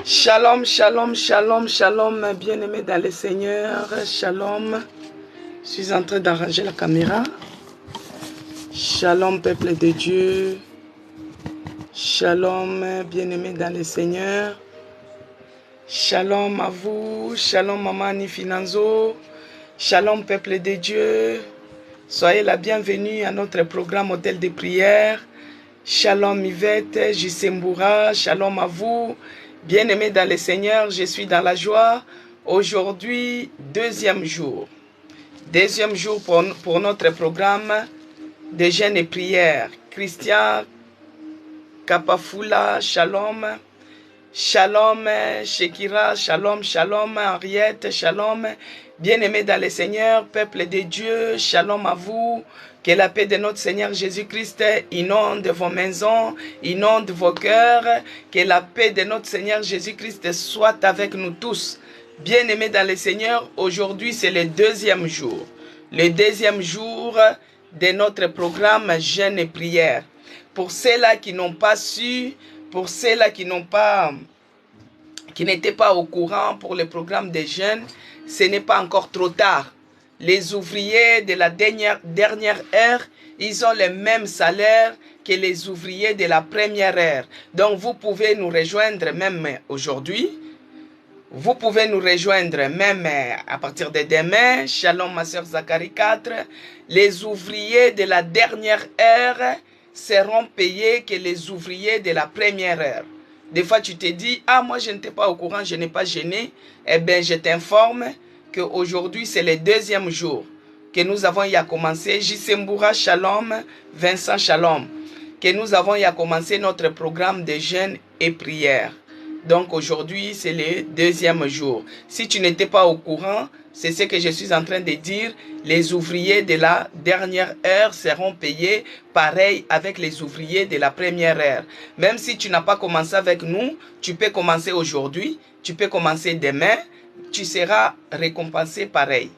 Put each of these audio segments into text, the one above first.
Shalom, shalom, shalom, shalom, bien-aimés dans le Seigneur, shalom. Je suis en train d'arranger la caméra. Shalom, peuple de Dieu. Shalom, bien-aimés dans le Seigneur. Shalom à vous, shalom, maman Nifinanzo. Shalom, peuple de Dieu. Soyez la bienvenue à notre programme Hôtel de prière. Shalom, Yvette, Jisemboura, shalom à vous. Bien-aimés dans le Seigneur, je suis dans la joie. Aujourd'hui, deuxième jour. Deuxième jour pour notre programme de jeûne et prière. Christian Kapafula, shalom. Shalom, Shekira, shalom, shalom, Henriette, shalom. Bien-aimés dans le Seigneur, peuple de Dieu, shalom à vous. Que la paix de notre Seigneur Jésus-Christ inonde vos maisons, inonde vos cœurs. Que la paix de notre Seigneur Jésus-Christ soit avec nous tous. Bien-aimés dans le Seigneur, aujourd'hui c'est le deuxième jour. Le deuxième jour de notre programme jeûne et prière. Pour ceux-là qui n'ont pas su, pour ceux-là qui n'étaient pas au courant pour le programme de jeûne, ce n'est pas encore trop tard. Les ouvriers de la dernière heure, ils ont le même salaire que les ouvriers de la première heure. Donc vous pouvez nous rejoindre même aujourd'hui. Vous pouvez nous rejoindre même à partir de demain. Shalom ma soeur Zacharie 4. Les ouvriers de la dernière heure seront payés que les ouvriers de la première heure. Des fois tu te dis, ah moi je n'étais pas au courant, je n'ai pas jeûné. Eh bien je t'informe qu'aujourd'hui c'est le deuxième jour que nous avons y à commencer. Jisemboura shalom, Vincent shalom. Que nous avons y à commencer notre programme de jeûne et prière. Donc aujourd'hui c'est le deuxième jour. Si tu n'étais pas au courant, c'est ce que je suis en train de dire. Les ouvriers de la dernière heure seront payés pareil avec les ouvriers de la première heure. Même si tu n'as pas commencé avec nous, tu peux commencer aujourd'hui, tu peux commencer demain, tu seras récompensé pareil.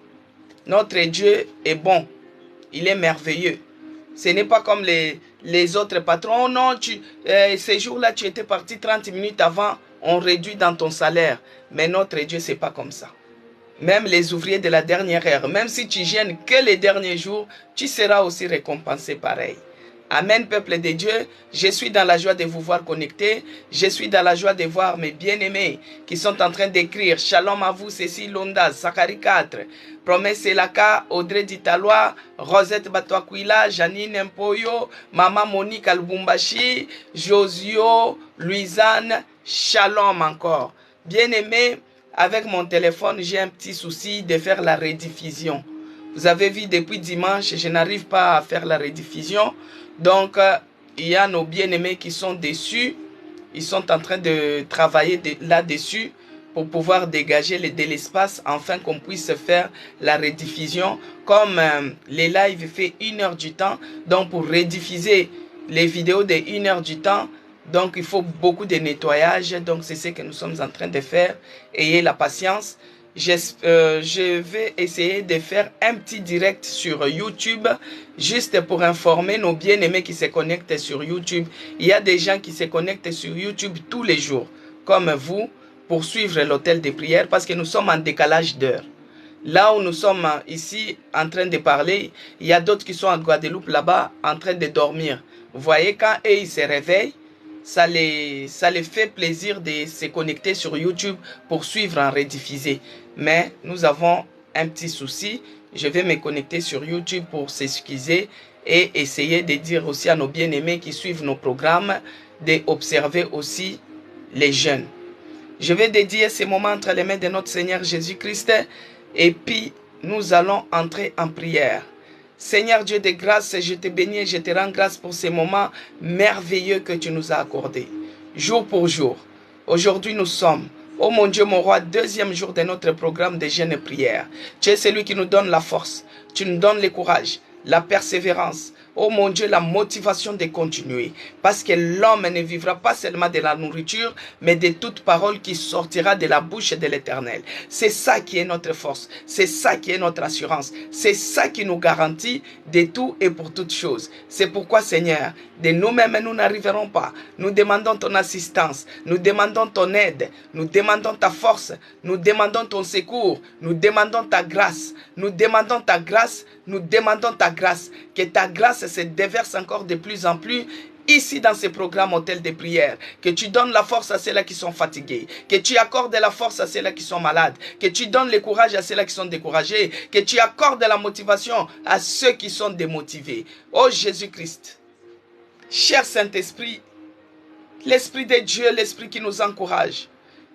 Notre Dieu est bon, il est merveilleux. Ce n'est pas comme les autres patrons. Oh non, ces jours-là, tu étais parti 30 minutes avant, on réduit dans ton salaire. Mais notre Dieu, ce n'est pas comme ça. Même les ouvriers de la dernière heure, même si tu gênes que les derniers jours, tu seras aussi récompensé pareil. Amen, peuple de Dieu. Je suis dans la joie de vous voir connectés. Je suis dans la joie de voir mes bien-aimés qui sont en train d'écrire. Shalom à vous, Cécile Londa, Zacharie 4, Promesse Elaka, Audrey Ditalois, Rosette Batouakwila, Janine Mpoyo, Maman Monique Albumbashi, Josio, Louisanne. Shalom encore. Bien-aimés, avec mon téléphone, j'ai un petit souci de faire la rediffusion. Vous avez vu, depuis dimanche, je n'arrive pas à faire la rediffusion. Donc, il y a nos bien-aimés qui sont dessus. Ils sont en train de travailler là-dessus pour pouvoir dégager de l'espace afin qu'on puisse faire la rediffusion. Comme les lives fait 1 heure du temps, donc pour rediffuser les vidéos de 1 heure du temps, donc il faut beaucoup de nettoyage. Donc c'est ce que nous sommes en train de faire. Ayez la patience. Je vais essayer de faire un petit direct sur YouTube, juste pour informer nos bien-aimés qui se connectent sur YouTube. Il y a des gens qui se connectent sur YouTube tous les jours, comme vous, pour suivre l'hôtel de prière, parce que nous sommes en décalage d'heure. Là où nous sommes ici en train de parler, il y a d'autres qui sont en Guadeloupe là-bas en train de dormir. Vous voyez, quand eux, ils se réveillent, ça les fait plaisir de se connecter sur YouTube pour suivre en rediffusé. Mais nous avons un petit souci. Je vais me connecter sur YouTube pour s'excuser et essayer de dire aussi à nos bien-aimés qui suivent nos programmes d'observer aussi les jeunes. Je vais dédier ces moments entre les mains de notre Seigneur Jésus-Christ et puis nous allons entrer en prière. Seigneur Dieu de grâce, je te bénis et je te rends grâce pour ces moments merveilleux que tu nous as accordés, jour pour jour. Aujourd'hui nous sommes, oh mon Dieu, mon roi, deuxième jour de notre programme de jeûne et prière. Tu es celui qui nous donne la force, tu nous donnes le courage, la persévérance. Oh mon Dieu, la motivation de continuer. Parce que l'homme ne vivra pas seulement de la nourriture, mais de toute parole qui sortira de la bouche de l'Éternel. C'est ça qui est notre force. C'est ça qui est notre assurance. C'est ça qui nous garantit de tout et pour toutes choses. C'est pourquoi, Seigneur, de nous-mêmes, nous n'arriverons pas. Nous demandons ton assistance. Nous demandons ton aide. Nous demandons ta force. Nous demandons ton secours. Nous demandons ta grâce. Nous demandons ta grâce. Nous demandons ta grâce. Que ta grâce se déverse encore de plus en plus ici dans ces programmes hôtels de prière. Que tu donnes la force à ceux-là qui sont fatigués. Que tu accordes la force à ceux-là qui sont malades. Que tu donnes le courage à ceux-là qui sont découragés. Que tu accordes la motivation à ceux qui sont démotivés. Oh Jésus-Christ, cher Saint-Esprit, l'Esprit de Dieu, l'Esprit qui nous encourage,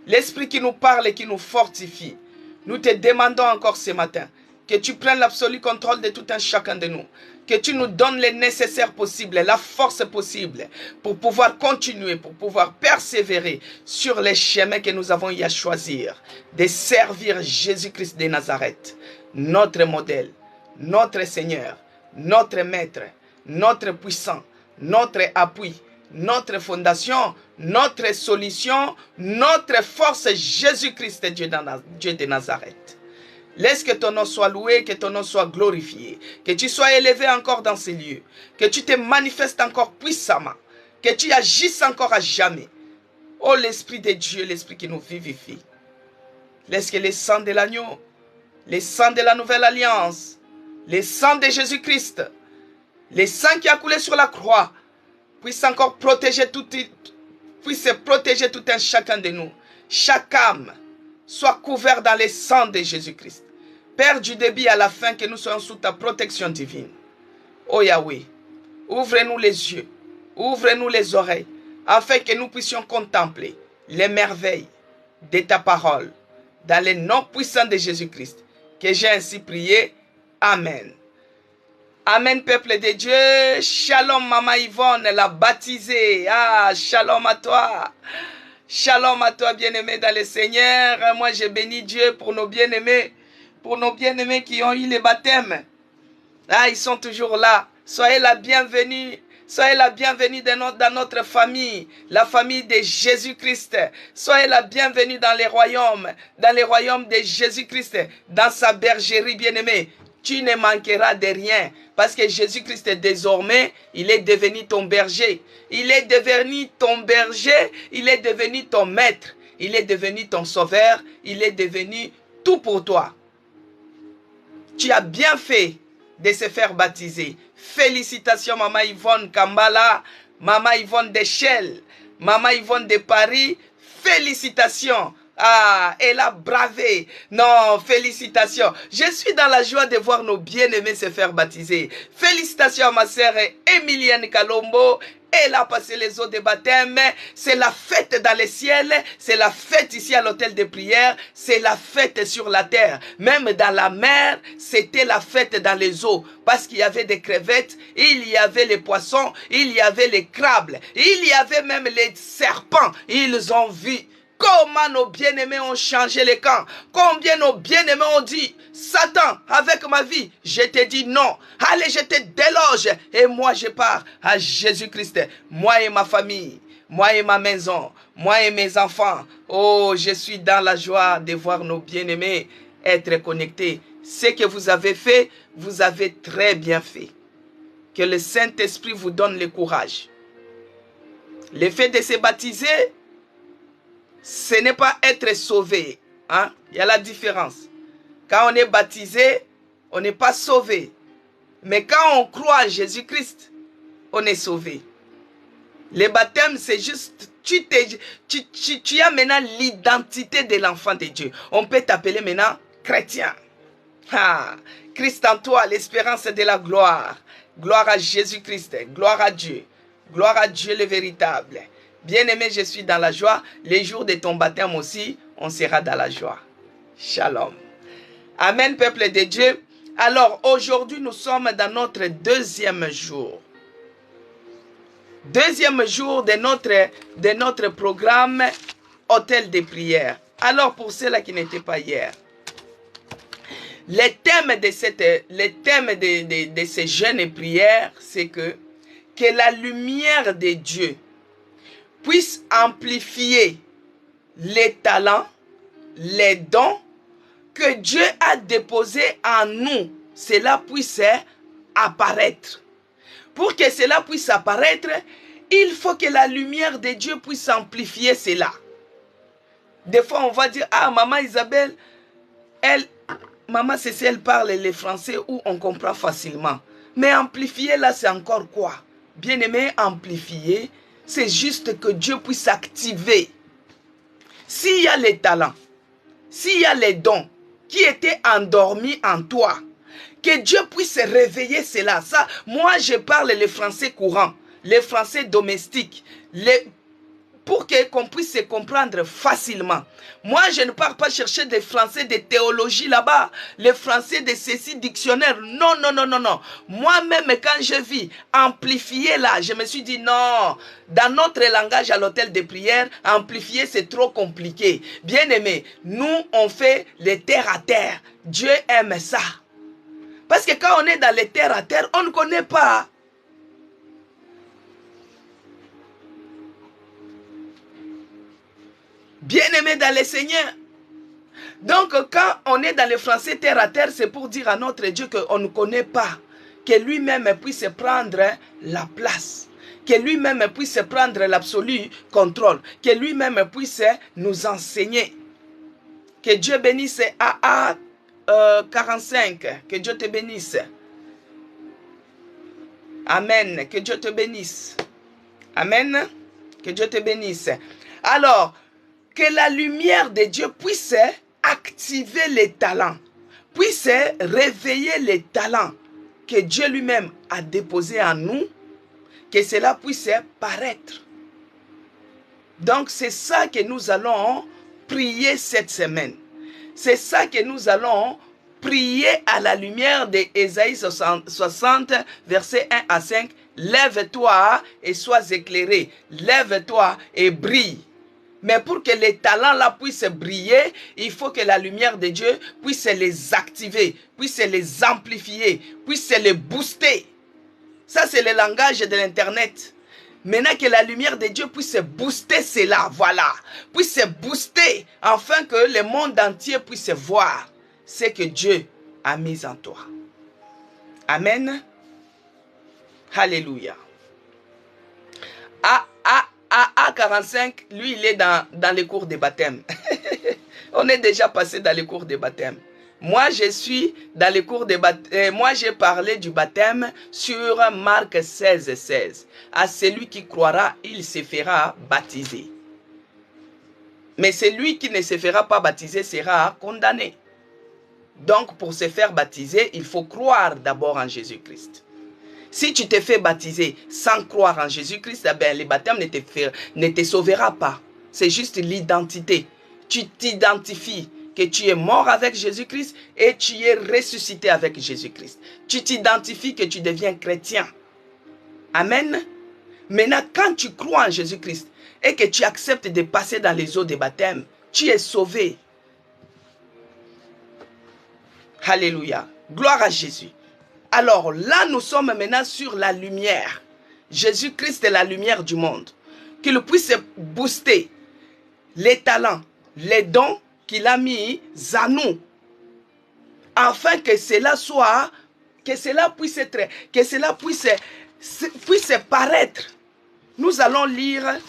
l'Esprit qui nous parle et qui nous fortifie, nous te demandons encore ce matin que tu prennes l'absolu contrôle de tout un chacun de nous. Que tu nous donnes le nécessaire possible, la force possible pour pouvoir continuer, pour pouvoir persévérer sur les chemins que nous avons eu à choisir. De servir Jésus-Christ de Nazareth, notre modèle, notre Seigneur, notre Maître, notre puissant, notre appui, notre fondation, notre solution, notre force, Jésus-Christ, Dieu de Nazareth. Laisse que ton nom soit loué, que ton nom soit glorifié, que tu sois élevé encore dans ces lieux, que tu te manifestes encore puissamment, que tu agisses encore à jamais. Oh l'Esprit de Dieu, l'Esprit qui nous vivifie. Laisse que le sang de l'agneau, le sang de la nouvelle alliance, le sang de Jésus-Christ, le sang qui a coulé sur la croix, puisse encore protéger puisse protéger tout un chacun de nous. Chaque âme soit couverte dans le sang de Jésus-Christ. Père, du début à la fin, que nous soyons sous ta protection divine. Oh Yahweh, ouvre-nous les yeux, ouvre-nous les oreilles, afin que nous puissions contempler les merveilles de ta parole, dans le nom puissant de Jésus-Christ, que j'ai ainsi prié. Amen. Amen, peuple de Dieu. Shalom, Maman Yvonne, la baptisée. Ah, shalom à toi. Shalom à toi, bien-aimé dans le Seigneur. Moi, je bénis Dieu pour nos bien-aimés qui ont eu le baptême. Ah, ils sont toujours là. Soyez la bienvenue. Soyez la bienvenue dans notre famille, la famille de Jésus-Christ. Soyez la bienvenue dans les royaumes de Jésus-Christ, dans sa bergerie, bien-aimé. Tu ne manqueras de rien, parce que Jésus-Christ désormais, il est devenu ton berger. Il est devenu ton berger, il est devenu ton maître, il est devenu ton sauveur, il est devenu tout pour toi. Tu as bien fait de se faire baptiser. Félicitations, Maman Yvonne Kambala, Maman Yvonne d'Echelle, Maman Yvonne de Paris. Félicitations. Ah, elle a bravé. Non, félicitations. Je suis dans la joie de voir nos bien-aimés se faire baptiser. Félicitations à ma sœur Emilienne Kalombo. Elle a passé les eaux de baptême. C'est la fête dans les ciels. C'est la fête ici à l'hôtel de prière. C'est la fête sur la terre. Même dans la mer, c'était la fête dans les eaux. Parce qu'il y avait des crevettes, il y avait les poissons, il y avait les crabes, il y avait même les serpents. Ils ont vu comment nos bien-aimés ont changé les camps. Combien nos bien-aimés ont dit, Satan, avec ma vie, je te dis non. Allez, je te déloge. Et moi, je pars à Jésus-Christ. Moi et ma famille, moi et ma maison, moi et mes enfants. Oh, je suis dans la joie de voir nos bien-aimés être connectés. Ce que vous avez fait, vous avez très bien fait. Que le Saint-Esprit vous donne le courage. Le fait de se baptiser, ce n'est pas être sauvé. Hein? Il y a la différence. Quand on est baptisé, on n'est pas sauvé. Mais quand on croit en Jésus-Christ, on est sauvé. Le baptême, c'est juste, tu as maintenant l'identité de l'enfant de Dieu. On peut t'appeler maintenant chrétien. Ah, Christ en toi, l'espérance de la gloire. Gloire à Jésus-Christ, gloire à Dieu. Gloire à Dieu le véritable. Bien-aimé, je suis dans la joie. Les jours de ton baptême aussi, on sera dans la joie. Shalom. Amen, peuple de Dieu. Alors, aujourd'hui, nous sommes dans notre deuxième jour. Deuxième jour de notre programme Hôtel de prière. Alors, pour ceux-là qui n'étaient pas hier, Les thèmes de ces jeûnes et prières, c'est que la lumière de Dieu puisse amplifier les talents, les dons que Dieu a déposés en nous. Cela puisse apparaître. Pour que cela puisse apparaître, il faut que la lumière de Dieu puisse amplifier cela. Des fois, on va dire, ah, maman Isabelle, maman Cécile, elle parle les français où on comprend facilement. Mais amplifier, là, c'est encore quoi? Bien-aimé, amplifier, c'est juste que Dieu puisse activer. S'il y a les talents, s'il y a les dons qui étaient endormis en toi, que Dieu puisse réveiller cela. Ça, moi, je parle les français courants, les français domestiques, pour qu'on puisse se comprendre facilement. Moi, je ne pars pas chercher des français de théologie là-bas, les français de ceci, dictionnaire. Non, non, non, non, non. Moi-même, quand je vis amplifier là, je me suis dit non, dans notre langage à l'hôtel de prière, amplifier c'est trop compliqué. Bien aimé, nous, on fait les terre à terre. Dieu aime ça. Parce que quand on est dans les terre à terre, on ne connaît pas. Bien-aimé dans le Seigneur. Donc, quand on est dans le français terre à terre, c'est pour dire à notre Dieu qu'on ne connaît pas. Que lui-même puisse prendre la place. Que lui-même puisse prendre l'absolu contrôle. Que lui-même puisse nous enseigner. Que Dieu bénisse AA 45. Que Dieu te bénisse. Amen. Que Dieu te bénisse. Amen. Que Dieu te bénisse. Alors, que la lumière de Dieu puisse activer les talents, puisse réveiller les talents que Dieu lui-même a déposés en nous, que cela puisse paraître. Donc c'est ça que nous allons prier cette semaine. C'est ça que nous allons prier à la lumière d'Ésaïe 60, versets 1 à 5. Lève-toi et sois éclairé. Lève-toi et brille. Mais pour que les talents là puissent briller, il faut que la lumière de Dieu puisse les activer, puisse les amplifier, puisse les booster. Ça, c'est le langage de l'Internet. Maintenant que la lumière de Dieu puisse booster cela, voilà. Puisse booster, afin que le monde entier puisse voir ce que Dieu a mis en toi. Amen. Alléluia. AA 45, lui, il est dans les cours de baptême. On est déjà passé dans les cours de baptême. Moi, je suis dans les cours de baptême. Moi, j'ai parlé du baptême sur Marc 16, 16. À celui qui croira, il se fera baptiser. Mais celui qui ne se fera pas baptiser sera condamné. Donc, pour se faire baptiser, il faut croire d'abord en Jésus-Christ. Si tu te fais baptiser sans croire en Jésus-Christ, eh bien, le baptême ne te sauvera pas. C'est juste l'identité. Tu t'identifies que tu es mort avec Jésus-Christ et tu es ressuscité avec Jésus-Christ. Tu t'identifies que tu deviens chrétien. Amen. Maintenant, quand tu crois en Jésus-Christ et que tu acceptes de passer dans les eaux de baptême, tu es sauvé. Alléluia. Gloire à Jésus. Alors là, nous sommes maintenant sur la lumière. Jésus-Christ est la lumière du monde. Qu'il puisse booster les talents, les dons qu'il a mis à nous. Afin que cela soit, que cela puisse être, que cela puisse paraître. Nous allons lire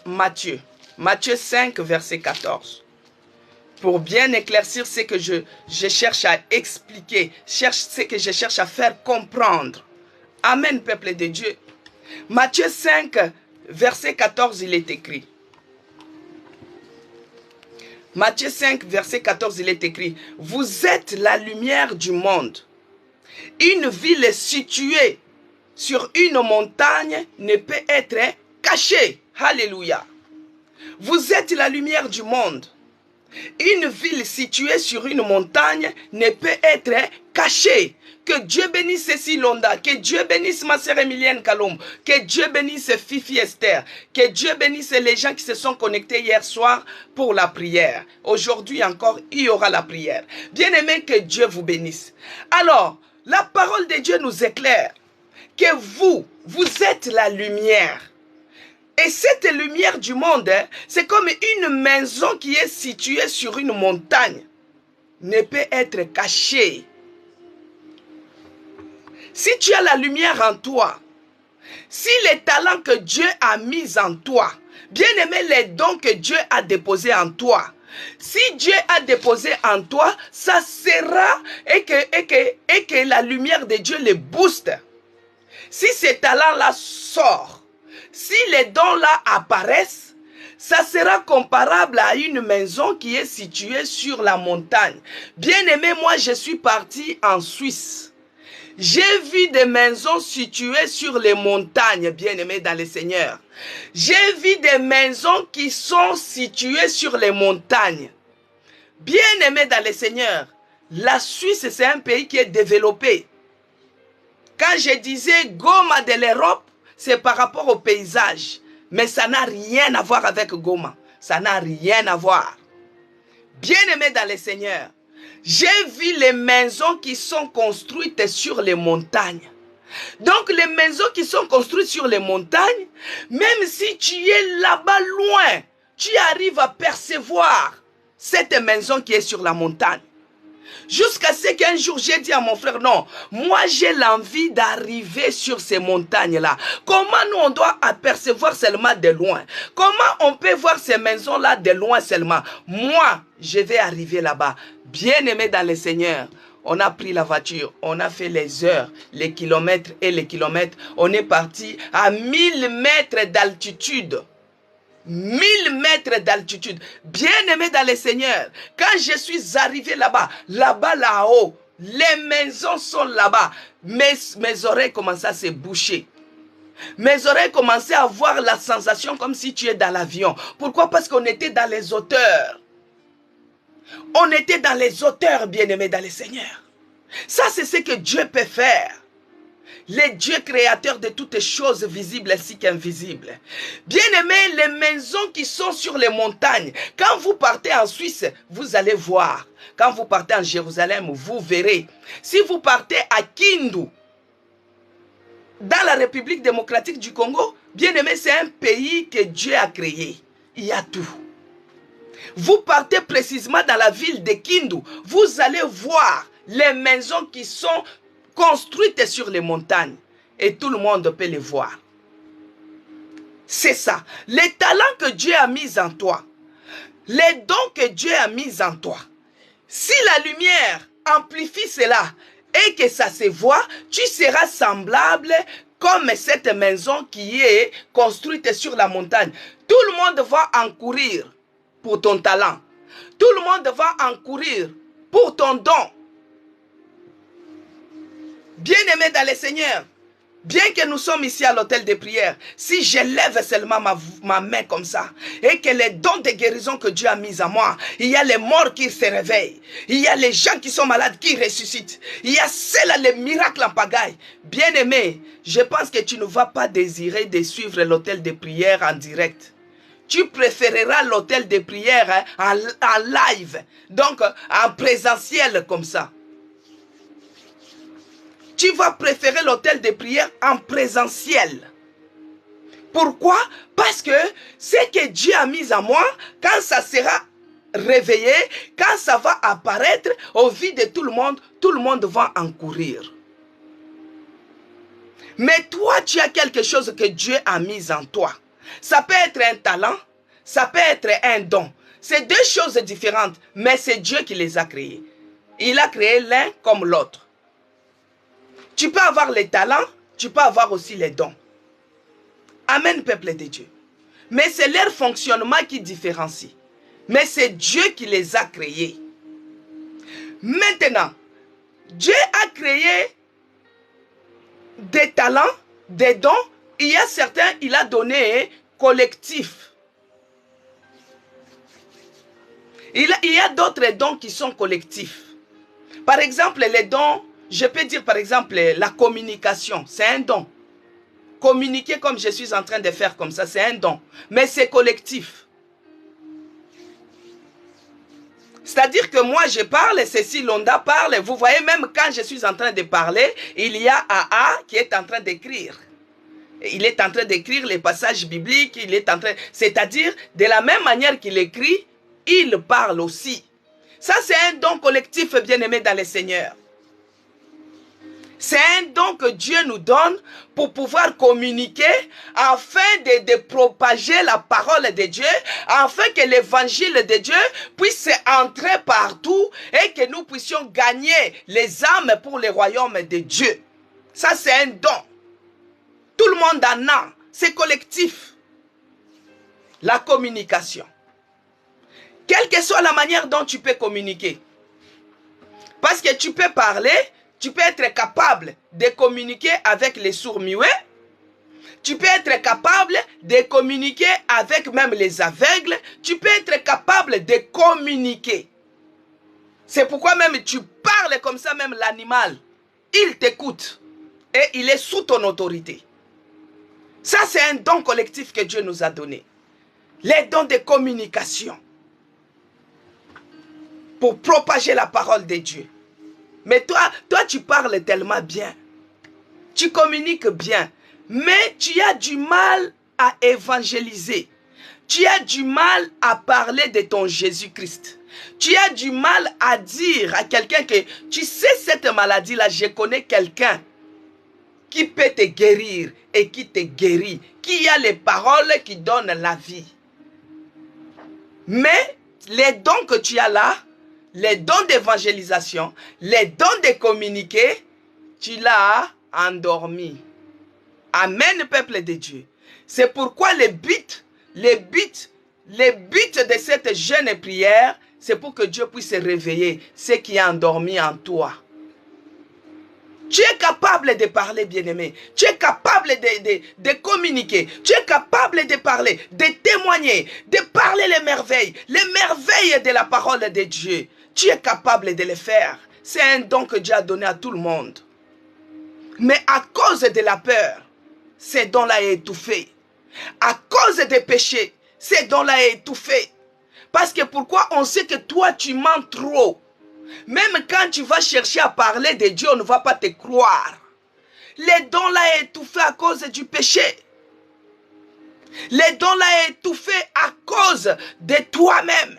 Matthieu. Matthieu 5, verset 14. Pour bien éclaircir ce que je cherche à expliquer, ce que je cherche à faire comprendre. Amen, peuple de Dieu. Matthieu 5, verset 14, il est écrit. Matthieu 5, verset 14, il est écrit. Vous êtes la lumière du monde. Une ville située sur une montagne ne peut être cachée. Alléluia. Vous êtes la lumière du monde. Une ville située sur une montagne ne peut être cachée. Que Dieu bénisse Cécile Londa, que Dieu bénisse ma sœur Emilienne Kalom, que Dieu bénisse Fifi Esther, que Dieu bénisse les gens qui se sont connectés hier soir pour la prière. Aujourd'hui encore, il y aura la prière. Bien-aimés, que Dieu vous bénisse. Alors, la parole de Dieu nous éclaire que vous êtes la lumière. Et cette lumière du monde, c'est comme une maison qui est située sur une montagne. Ne peut être cachée. Si tu as la lumière en toi, si les talents que Dieu a mis en toi, bien aimé les dons que Dieu a déposés en toi, si Dieu a déposé en toi, ça sera et que la lumière de Dieu les booste. Si ces talents-là sortent, si les dons-là apparaissent, ça sera comparable à une maison qui est située sur la montagne. Bien aimé, moi je suis parti en Suisse. J'ai vu des maisons situées sur les montagnes, bien aimé dans le Seigneur. J'ai vu des maisons qui sont situées sur les montagnes. Bien aimé dans le Seigneur, la Suisse c'est un pays qui est développé. Quand je disais Goma de l'Europe, c'est par rapport au paysage. Mais ça n'a rien à voir avec Goma. Ça n'a rien à voir. Bien-aimé dans le Seigneur, j'ai vu les maisons qui sont construites sur les montagnes. Donc les maisons qui sont construites sur les montagnes, même si tu es là-bas loin, tu arrives à percevoir cette maison qui est sur la montagne. Jusqu'à ce qu'un jour j'ai dit à mon frère, non, moi j'ai l'envie d'arriver sur ces montagnes-là. Comment nous on doit apercevoir seulement de loin? Comment on peut voir ces maisons-là de loin seulement? Moi, je vais arriver là-bas. Bien aimé dans le Seigneur, on a pris la voiture, on a fait les heures, les kilomètres et les kilomètres. On est parti à 1000 mètres d'altitude. 1000 mètres d'altitude. Bien aimé dans le Seigneur, quand je suis arrivé là-bas, là-haut, les maisons sont là-bas. Mes oreilles commençaient à se boucher. Mes oreilles commençaient à avoir la sensation comme si tu es dans l'avion. Pourquoi? Parce qu'on était dans les hauteurs. On était dans les hauteurs, bien aimé dans le Seigneur. Ça, c'est ce que Dieu peut faire. Les dieux créateurs de toutes choses visibles ainsi qu'invisibles. Bien-aimés, les maisons qui sont sur les montagnes, quand vous partez en Suisse, vous allez voir. Quand vous partez en Jérusalem, vous verrez. Si vous partez à Kindu, dans la République démocratique du Congo, bien-aimés, c'est un pays que Dieu a créé. Il y a tout. Vous partez précisément dans la ville de Kindu, vous allez voir les maisons qui sont construites sur les montagnes. Et tout le monde peut les voir. C'est ça. Les talents que Dieu a mis en toi. Les dons que Dieu a mis en toi. Si la lumière amplifie cela et que ça se voit, tu seras semblable comme cette maison qui est construite sur la montagne. Tout le monde va encourir pour ton talent. Tout le monde va encourir pour ton don. Bien-aimés dans le Seigneur, bien que nous sommes ici à l'hôtel de prière, si je lève seulement ma main comme ça, et que les dons de guérison que Dieu a mis en moi, il y a les morts qui se réveillent, il y a les gens qui sont malades qui ressuscitent, il y a ceux-là, les miracles en pagaille. Bien-aimé, je pense que tu ne vas pas désirer de suivre l'hôtel de prière en direct. Tu préféreras l'hôtel de prière en live, donc en présentiel comme ça. Tu vas préférer l'hôtel de prière en présentiel. Pourquoi? Parce que ce que Dieu a mis en moi, quand ça sera réveillé, quand ça va apparaître au vu de tout le monde va en courir. Mais toi, tu as quelque chose que Dieu a mis en toi. Ça peut être un talent, ça peut être un don. C'est deux choses différentes, mais c'est Dieu qui les a créées. Il a créé l'un comme l'autre. Tu peux avoir les talents, tu peux avoir aussi les dons. Amen, peuple de Dieu. Mais c'est leur fonctionnement qui différencie. Mais c'est Dieu qui les a créés. Maintenant, Dieu a créé des talents, des dons. Il y a certains, il a donné collectif. Il y a d'autres dons qui sont collectifs. Par exemple, les dons, je peux dire par exemple la communication, c'est un don. Communiquer comme je suis en train de faire comme ça, c'est un don. Mais c'est collectif. C'est-à-dire que moi je parle, Cécile Londa parle. Vous voyez, même quand je suis en train de parler, il y a AA qui est en train d'écrire. Il est en train d'écrire les passages bibliques, c'est-à-dire de la même manière qu'il écrit, il parle aussi. Ça, c'est un don collectif, bien-aimé dans le Seigneur. C'est un don que Dieu nous donne pour pouvoir communiquer afin de propager la parole de Dieu, afin que l'évangile de Dieu puisse entrer partout et que nous puissions gagner les âmes pour le royaume de Dieu. Ça, c'est un don. Tout le monde en a. C'est collectif. La communication. Quelle que soit la manière dont tu peux communiquer. Parce que tu peux parler, tu peux être capable de communiquer avec les sourds-muets. Tu peux être capable de communiquer avec même les aveugles. Tu peux être capable de communiquer. C'est pourquoi même tu parles comme ça, même l'animal. Il t'écoute. Et il est sous ton autorité. Ça, c'est un don collectif que Dieu nous a donné. Les dons de communication. Pour propager la parole de Dieu. Mais toi, tu parles tellement bien. Tu communiques bien. Mais tu as du mal à évangéliser. Tu as du mal à parler de ton Jésus-Christ. Tu as du mal à dire à quelqu'un que tu sais cette maladie-là, je connais quelqu'un qui peut te guérir et qui te guérit, qui a les paroles qui donnent la vie. Mais les dons que tu as là, les dons d'évangélisation, les dons de communiquer, tu l'as endormi. Amen, peuple de Dieu. C'est pourquoi le but de cette jeune prière, c'est pour que Dieu puisse réveiller ce qui est endormi en toi. Tu es capable de parler, bien-aimé. Tu es capable de communiquer. Tu es capable de parler, de témoigner, de parler les merveilles de la parole de Dieu. Tu es capable de le faire. C'est un don que Dieu a donné à tout le monde. Mais à cause de la peur, ces dons-là est étouffé. À cause des péchés, ces dons-là est étouffé. Parce que pourquoi? On sait que toi, tu mens trop. Même quand tu vas chercher à parler de Dieu, on ne va pas te croire. Les dons-là est étouffé à cause du péché. Les dons-là est étouffé à cause de toi-même.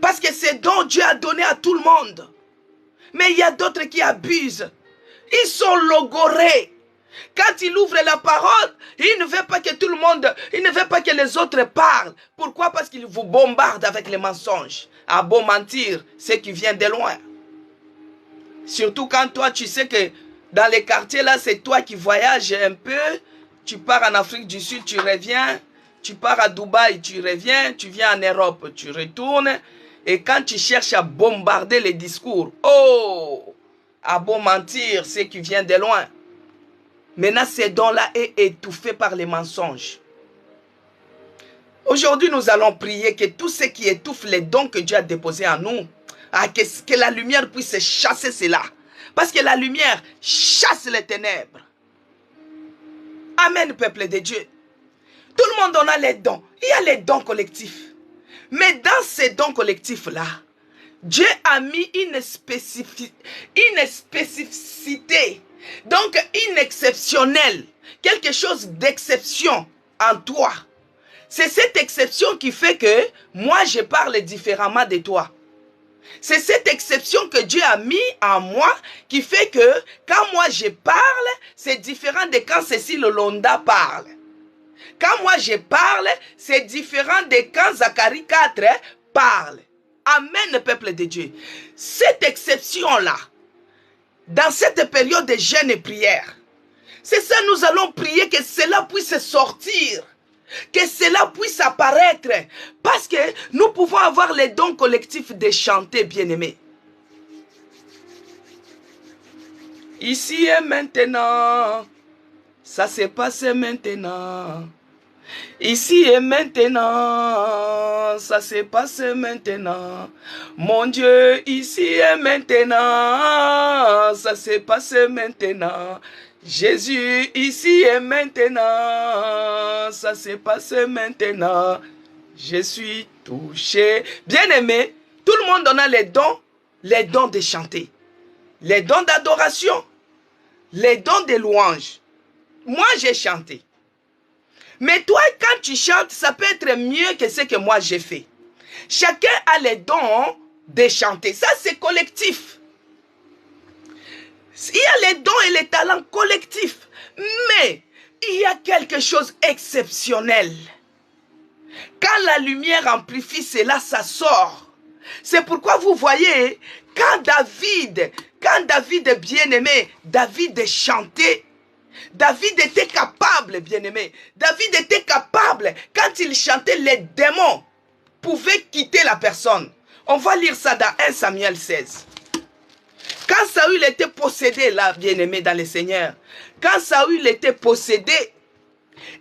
Parce que ces dons, Dieu a donné à tout le monde. Mais il y a d'autres qui abusent. Ils sont logorés. Quand il ouvre la parole, il ne veut pas que tout le monde, il ne veut pas que les autres parlent. Pourquoi? Parce qu'il vous bombarde avec les mensonges. À beau mentir, c'est qui vient de loin. Surtout quand toi, tu sais que dans les quartiers là, c'est toi qui voyages un peu. Tu pars en Afrique du Sud, tu reviens. Tu pars à Dubaï, tu reviens. Tu viens en Europe, tu retournes. Et quand tu cherches à bombarder les discours, oh, à beau mentir, c'est qui vient de loin. Maintenant, ces dons-là est étouffé par les mensonges. Aujourd'hui, nous allons prier que tout ce qui étouffe les dons que Dieu a déposés en nous, que la lumière puisse chasser cela. Parce que la lumière chasse les ténèbres. Amen, peuple de Dieu. Tout le monde en a les dons. Il y a les dons collectifs. Mais dans ces dons collectifs-là, Dieu a mis une spécificité, donc une exceptionnelle, quelque chose d'exception en toi. C'est cette exception qui fait que moi je parle différemment de toi. C'est cette exception que Dieu a mis en moi qui fait que quand moi je parle, c'est différent de quand Cécile Londa parle. Quand moi je parle, c'est différent de quand Zacharie 4 parle. Amen, peuple de Dieu. Cette exception-là, dans cette période de jeûne et prière, c'est ça, nous allons prier que cela puisse sortir, que cela puisse apparaître, parce que nous pouvons avoir les dons collectifs de chanter, bien-aimés. Ici et maintenant, ça se passe maintenant. Ici et maintenant, ça se passe maintenant. Mon Dieu, ici et maintenant, ça se passe maintenant. Jésus, ici et maintenant, ça se passe maintenant. Je suis touché. Bien-aimé, tout le monde en a les dons de chanter, les dons d'adoration, les dons de louange. Moi, j'ai chanté. Mais toi, quand tu chantes, ça peut être mieux que ce que moi j'ai fait. Chacun a les dons de chanter. Ça, c'est collectif. Il y a les dons et les talents collectifs. Mais il y a quelque chose d'exceptionnel. Quand la lumière amplifie cela, ça sort. C'est pourquoi vous voyez, quand David bien-aimé, David chantait, David était capable, bien-aimé. David était capable, quand il chantait, les démons pouvaient quitter la personne. On va lire ça dans 1 Samuel 16. Quand Saül était possédé, là, bien-aimé dans le Seigneur, quand Saül était possédé,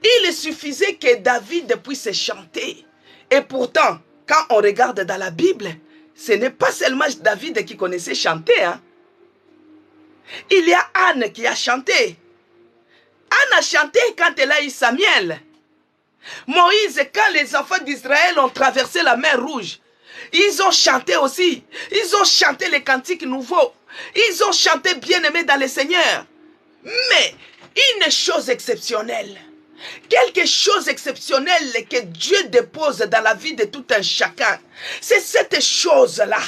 il suffisait que David puisse chanter. Et pourtant, quand on regarde dans la Bible, ce n'est pas seulement David qui connaissait chanter. Hein. Il y a Anne qui a chanté. Anne a chanté quand elle a eu Samuel. Moïse, quand les enfants d'Israël ont traversé la mer Rouge, ils ont chanté aussi. Ils ont chanté les cantiques nouveaux. Ils ont chanté bien-aimé dans le Seigneur. Mais une chose exceptionnelle, quelque chose exceptionnel que Dieu dépose dans la vie de tout un chacun, c'est cette chose-là.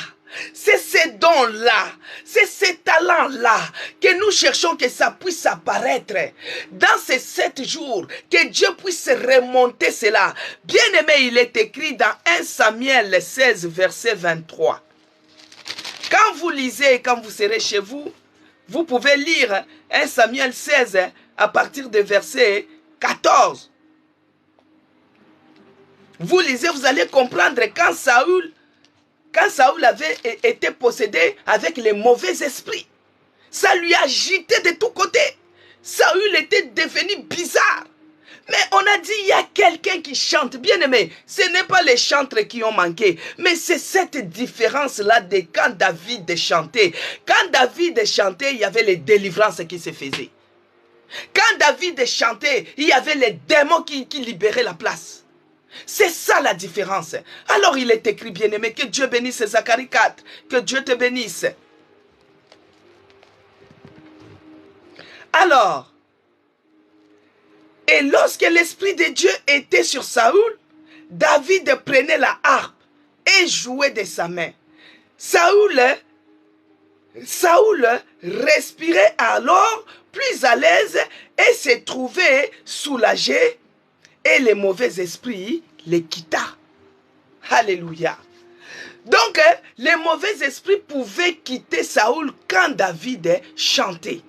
C'est ces dons-là, c'est ces talents-là que nous cherchons que ça puisse apparaître dans ces 7 jours, que Dieu puisse remonter cela. Bien-aimé, il est écrit dans 1 Samuel 16, verset 23. Quand vous lisez et quand vous serez chez vous, vous pouvez lire 1 Samuel 16 à partir de verset 14. Vous lisez, vous allez comprendre quand Saül avait été possédé avec les mauvais esprits, ça lui a agité de tous côtés. Saül était devenu bizarre. Mais on a dit, il y a quelqu'un qui chante. Bien aimé, ce n'est pas les chantres qui ont manqué, mais c'est cette différence-là de quand David chantait. Quand David chantait, il y avait les délivrances qui se faisaient. Quand David chantait, il y avait les démons qui libéraient la place. C'est ça la différence. Alors il est écrit, bien-aimé, que Dieu bénisse Zacharie 4. Que Dieu te bénisse. Alors, et lorsque l'Esprit de Dieu était sur Saül, David prenait la harpe et jouait de sa main. Saül respirait alors plus à l'aise et se trouvait soulagé, et les mauvais esprits les quitta. Alléluia. Donc, les mauvais esprits pouvaient quitter Saül quand David chantait.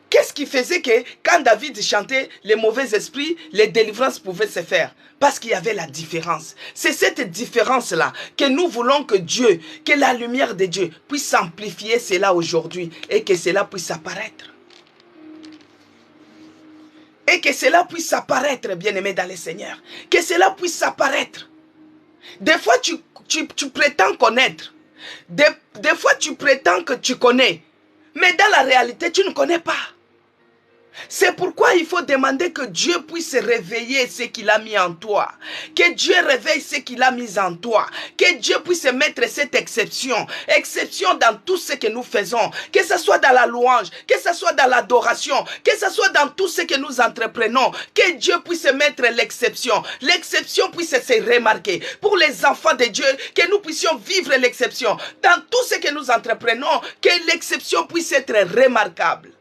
Qu'est-ce qui faisait que quand David chantait, les mauvais esprits, les délivrances pouvaient se faire? Parce qu'il y avait la différence. C'est cette différence-là que nous voulons que Dieu, que la lumière de Dieu puisse amplifier cela aujourd'hui et que cela puisse apparaître. Et que cela puisse apparaître, bien-aimé dans le Seigneur. Que cela puisse apparaître. Des fois, tu prétends connaître. Des fois, tu prétends que tu connais. Mais dans la réalité, tu ne connais pas. C'est pourquoi il faut demander que Dieu puisse réveiller ce qu'il a mis en toi. Que Dieu réveille ce qu'il a mis en toi. Que Dieu puisse mettre cette exception. Exception dans tout ce que nous faisons. Que ce soit dans la louange, que ce soit dans l'adoration, que ce soit dans tout ce que nous entreprenons. Que Dieu puisse mettre l'exception. L'exception puisse se remarquer. Pour les enfants de Dieu, que nous puissions vivre l'exception. Dans tout ce que nous entreprenons, que l'exception puisse être remarquable.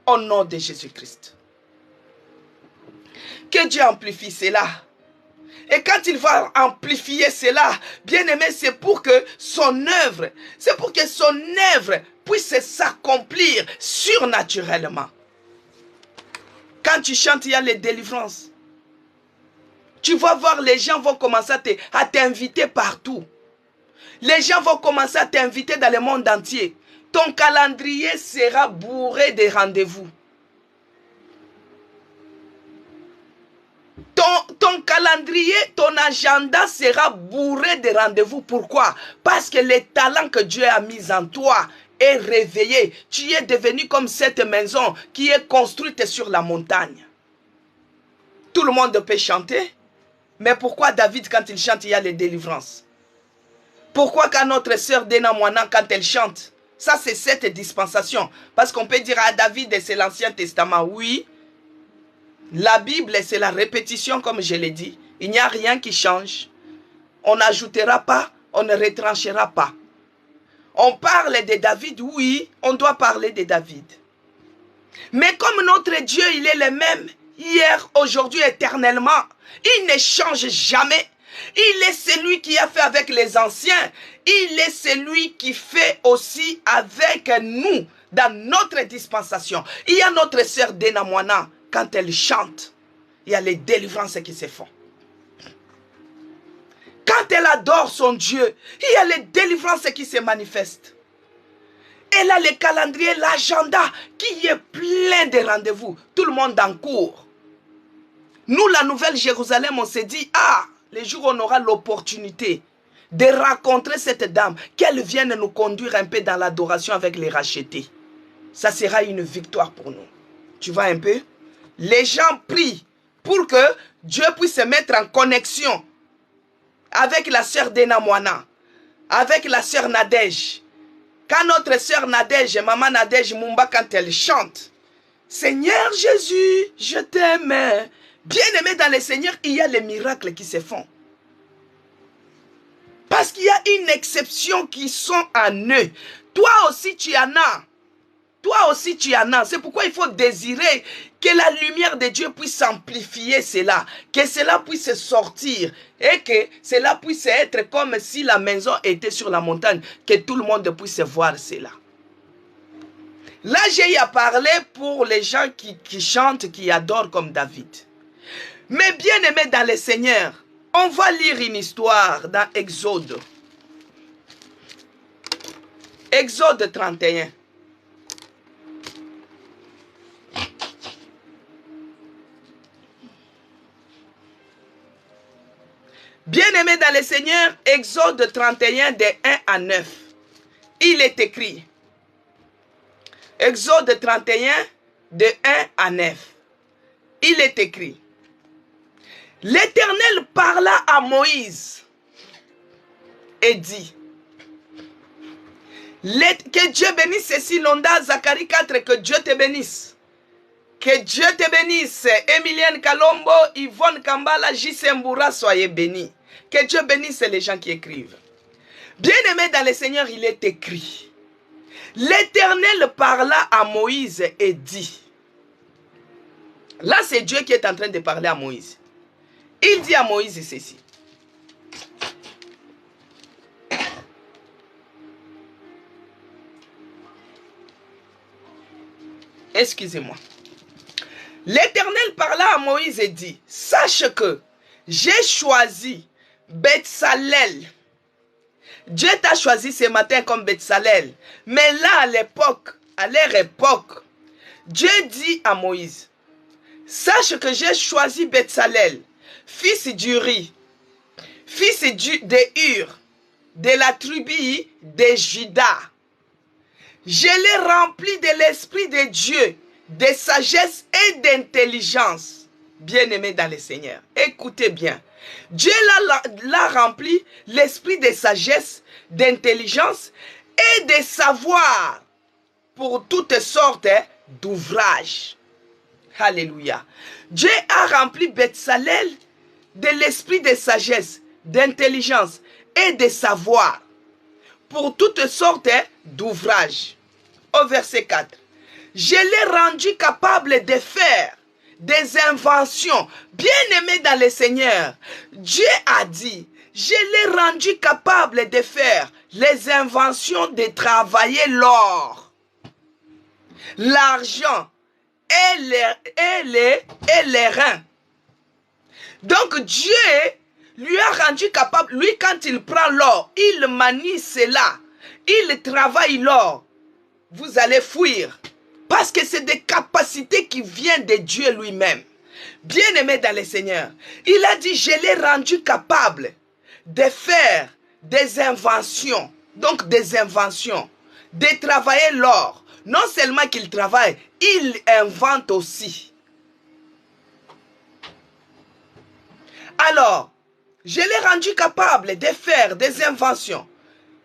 Au nom de Jésus-Christ. Que Dieu amplifie cela. Et quand il va amplifier cela, bien aimé, c'est pour que son œuvre puisse s'accomplir surnaturellement. Quand tu chantes, il y a les délivrances. Tu vas voir, les gens vont commencer à t'inviter partout. Les gens vont commencer à t'inviter dans le monde entier. Ton calendrier sera bourré de rendez-vous. Ton calendrier, ton agenda sera bourré de rendez-vous. Pourquoi? Parce que les talents que Dieu a mis en toi est réveillé. Tu es devenu comme cette maison qui est construite sur la montagne. Tout le monde peut chanter. Mais pourquoi David, quand il chante, il y a les délivrances? Pourquoi quand notre sœur Dena Moana, quand elle chante? Ça, c'est cette dispensation. Parce qu'on peut dire à David, c'est l'Ancien Testament. Oui, la Bible, c'est la répétition, comme je l'ai dit. Il n'y a rien qui change. On n'ajoutera pas, on ne retranchera pas. On parle de David, oui, on doit parler de David. Mais comme notre Dieu, il est le même, hier, aujourd'hui, éternellement, il ne change jamais. Il est celui qui a fait avec les anciens. Il est celui qui fait aussi avec nous dans notre dispensation. Il y a notre sœur Dena Moana, quand elle chante, il y a les délivrances qui se font. Quand elle adore son Dieu, il y a les délivrances qui se manifestent. Elle a le calendrier, l'agenda qui est plein de rendez-vous. Tout le monde en court. Nous, la Nouvelle Jérusalem, on s'est dit, les jours où on aura l'opportunité de rencontrer cette dame, qu'elle vienne nous conduire un peu dans l'adoration avec les rachetés. Ça sera une victoire pour nous. Tu vois un peu? Les gens prient pour que Dieu puisse se mettre en connexion avec la sœur Dena Moana, avec la sœur Nadège. Quand notre sœur Nadège, maman Nadège Mumba, quand elle chante, Seigneur Jésus, je t'aime. Bien-aimé dans le Seigneur, il y a les miracles qui se font. Parce qu'il y a une exception qui sont en eux. Toi aussi tu en as. Toi aussi tu en as. C'est pourquoi il faut désirer que la lumière de Dieu puisse amplifier cela. Que cela puisse sortir. Et que cela puisse être comme si la maison était sur la montagne. Que tout le monde puisse voir cela. Là j'ai à parler pour les gens qui chantent, qui adorent comme David. Mais bien aimé dans le Seigneur, on va lire une histoire dans Exode. Exode 31. Bien-aimé dans le Seigneur, Exode 31 de 1 à 9. Il est écrit. Exode 31 de 1 à 9. Il est écrit. L'Éternel parla à Moïse et dit, que Dieu bénisse Cécile Londa, Zacharie 4, que Dieu te bénisse. Que Dieu te bénisse. Emilienne Kalombo, Yvonne Kambala, Jisembura, soyez bénis. Que Dieu bénisse les gens qui écrivent. Bien-aimé dans le Seigneur, il est écrit. L'Éternel parla à Moïse et dit. Là, c'est Dieu qui est en train de parler à Moïse. Il dit à Moïse ceci. Excusez-moi. L'Éternel parla à Moïse et dit, sache que j'ai choisi Betsalel. Dieu t'a choisi ce matin comme Betsalel. Mais là, à leur époque, Dieu dit à Moïse, sache que j'ai choisi Betsalel, fils d'Uri, fils de Hur, de la tribu de Juda. Je l'ai rempli de l'Esprit de Dieu, de sagesse et d'intelligence. Bien-aimé dans le Seigneur, écoutez bien. Dieu l'a rempli l'esprit de sagesse, d'intelligence et de savoir pour toutes sortes d'ouvrages. Alléluia. Dieu a rempli Betsalel de l'esprit de sagesse, d'intelligence et de savoir pour toutes sortes d'ouvrages. Au verset 4. Je l'ai rendu capable de faire des inventions. Bien-aimé dans le Seigneur, Dieu a dit, je l'ai rendu capable de faire les inventions de travailler l'or, l'argent et les reins. Donc Dieu lui a rendu capable, lui quand il prend l'or, il manie cela, il travaille l'or. Vous allez fuir. Parce que c'est des capacités qui viennent de Dieu lui-même. Bien-aimé dans le Seigneur, il a dit, je l'ai rendu capable de faire des inventions. Donc des inventions. De travailler l'or. Non seulement qu'il travaille, il invente aussi. Alors, je l'ai rendu capable de faire des inventions,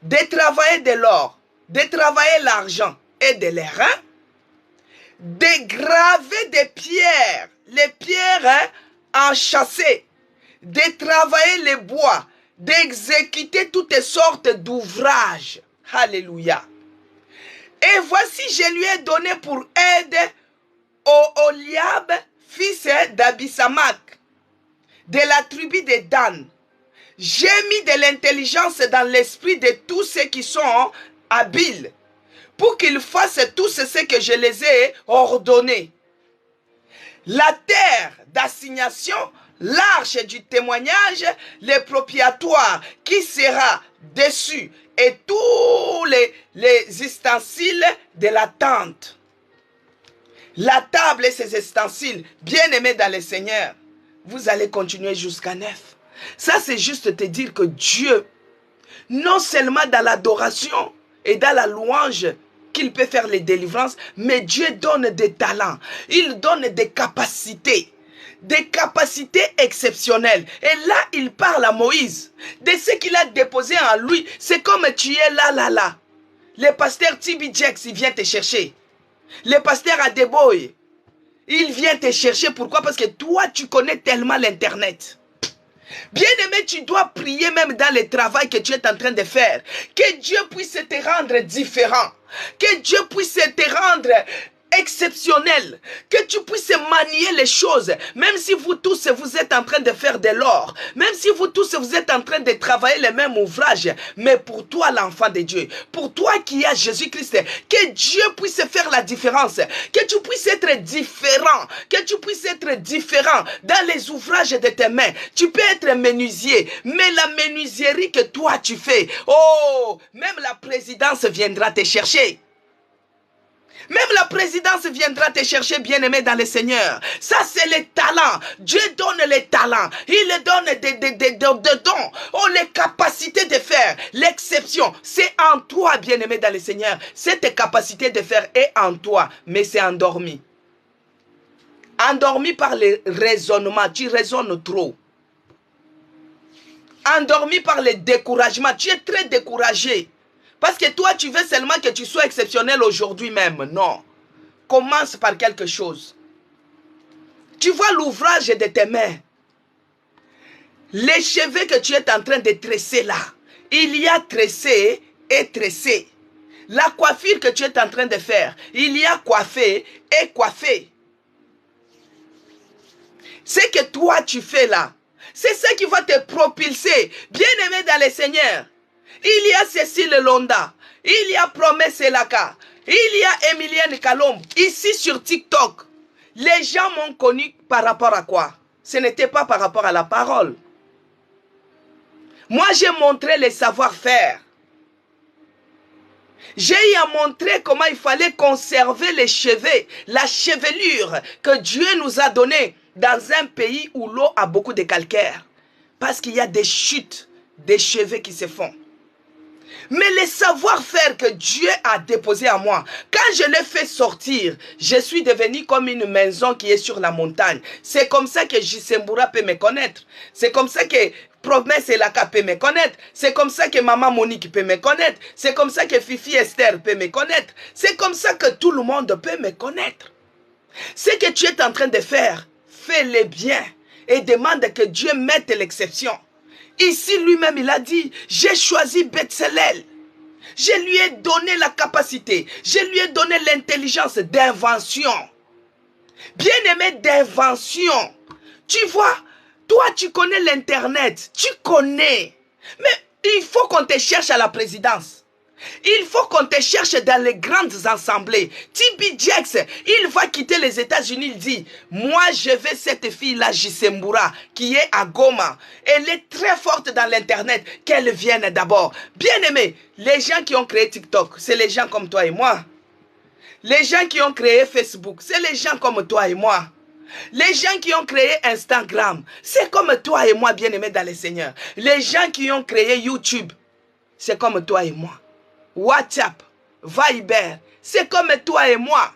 de travailler de l'or, de travailler l'argent et de l'airain, de graver des pierres, les pierres enchâssées, de travailler les bois, d'exécuter toutes sortes d'ouvrages. Alléluia. Et voici, je lui ai donné pour aide Oholiab, fils d'Abisamak, de la tribu de Dan. J'ai mis de l'intelligence dans l'esprit de tous ceux qui sont habiles, pour qu'ils fassent tout ce que je les ai ordonnés. La terre d'assignation, l'arche du témoignage, le propriétaire qui sera dessus, et tous les ustensiles de la tente. La table et ses ustensiles, bien aimés dans le Seigneur, vous allez continuer jusqu'à 9. Ça, c'est juste te dire que Dieu, non seulement dans l'adoration et dans la louange, qu'il peut faire les délivrances, mais Dieu donne des talents, il donne des capacités exceptionnelles. Et là, il parle à Moïse de ce qu'il a déposé en lui. C'est comme tu es là. Le pasteur Tibi Jax, il vient te chercher. Le pasteur Adeboye, il vient te chercher. Pourquoi? Parce que toi, tu connais tellement l'Internet. Bien-aimé, tu dois prier même dans le travail que tu es en train de faire. Que Dieu puisse te rendre différent. Que Dieu puisse te rendre exceptionnel, que tu puisses manier les choses, même si vous tous vous êtes en train de faire de l'or, même si vous tous vous êtes en train de travailler les mêmes ouvrages, mais pour toi l'enfant de Dieu, pour toi qui as Jésus-Christ, que Dieu puisse faire la différence, que tu puisses être différent, que tu puisses être différent dans les ouvrages de tes mains. Tu peux être menuisier, mais la menuiserie que toi tu fais, oh, même la présidence viendra te chercher. Même la présidence viendra te chercher, bien-aimé dans le Seigneur. Ça, c'est les talents. Dieu donne les talents. Il donne des dons. Oh, les capacités de faire. L'exception, c'est en toi, bien-aimé dans le Seigneur. Cette capacité de faire est en toi, mais c'est endormi. Endormi par le raisonnement. Tu raisonnes trop. Endormi par le découragement. Tu es très découragé. Parce que toi, tu veux seulement que tu sois exceptionnel aujourd'hui même. Non. Commence par quelque chose. Tu vois l'ouvrage de tes mains. Les cheveux que tu es en train de tresser là. Il y a tressé et tressé. La coiffure que tu es en train de faire. Il y a coiffé et coiffé. Ce que toi tu fais là. C'est ça qui va te propulser. Bien-aimé dans le Seigneur. Il y a Cécile Londa, il y a Promesse Elaka, il y a Emilienne Kalombe. Ici sur TikTok, les gens m'ont connu par rapport à quoi? Ce n'était pas par rapport à la parole. Moi, j'ai montré le savoir-faire. J'ai eu à montrer comment il fallait conserver les cheveux, la chevelure que Dieu nous a donnée dans un pays où l'eau a beaucoup de calcaire. Parce qu'il y a des chutes, des cheveux qui se font. Mais le savoir-faire que Dieu a déposé en moi, quand je l'ai fait sortir, je suis devenu comme une maison qui est sur la montagne. C'est comme ça que Jisembura peut me connaître. C'est comme ça que Promesse Elaka peut me connaître. C'est comme ça que Maman Monique peut me connaître. C'est comme ça que Fifi Esther peut me connaître. C'est comme ça que tout le monde peut me connaître. Ce que tu es en train de faire, fais-le bien et demande que Dieu mette l'exception. Ici, lui-même, il a dit, j'ai choisi Betselel. Je lui ai donné la capacité. Je lui ai donné l'intelligence d'invention. Bien-aimé, d'invention. Tu vois, toi, tu connais l'Internet. Tu connais. Mais il faut qu'on te cherche à la présidence. Il faut qu'on te cherche dans les grandes assemblées. Tibi Jax, il va quitter les États-Unis. Il dit, moi je veux cette fille-là, Jisembura, qui est à Goma. Elle est très forte dans l'Internet. Qu'elle vienne d'abord. Bien aimé, les gens qui ont créé TikTok, c'est les gens comme toi et moi. Les gens qui ont créé Facebook, c'est les gens comme toi et moi. Les gens qui ont créé Instagram, c'est comme toi et moi, bien-aimés dans le Seigneur. Les gens qui ont créé YouTube, c'est comme toi et moi. WhatsApp, Viber, c'est comme toi et moi.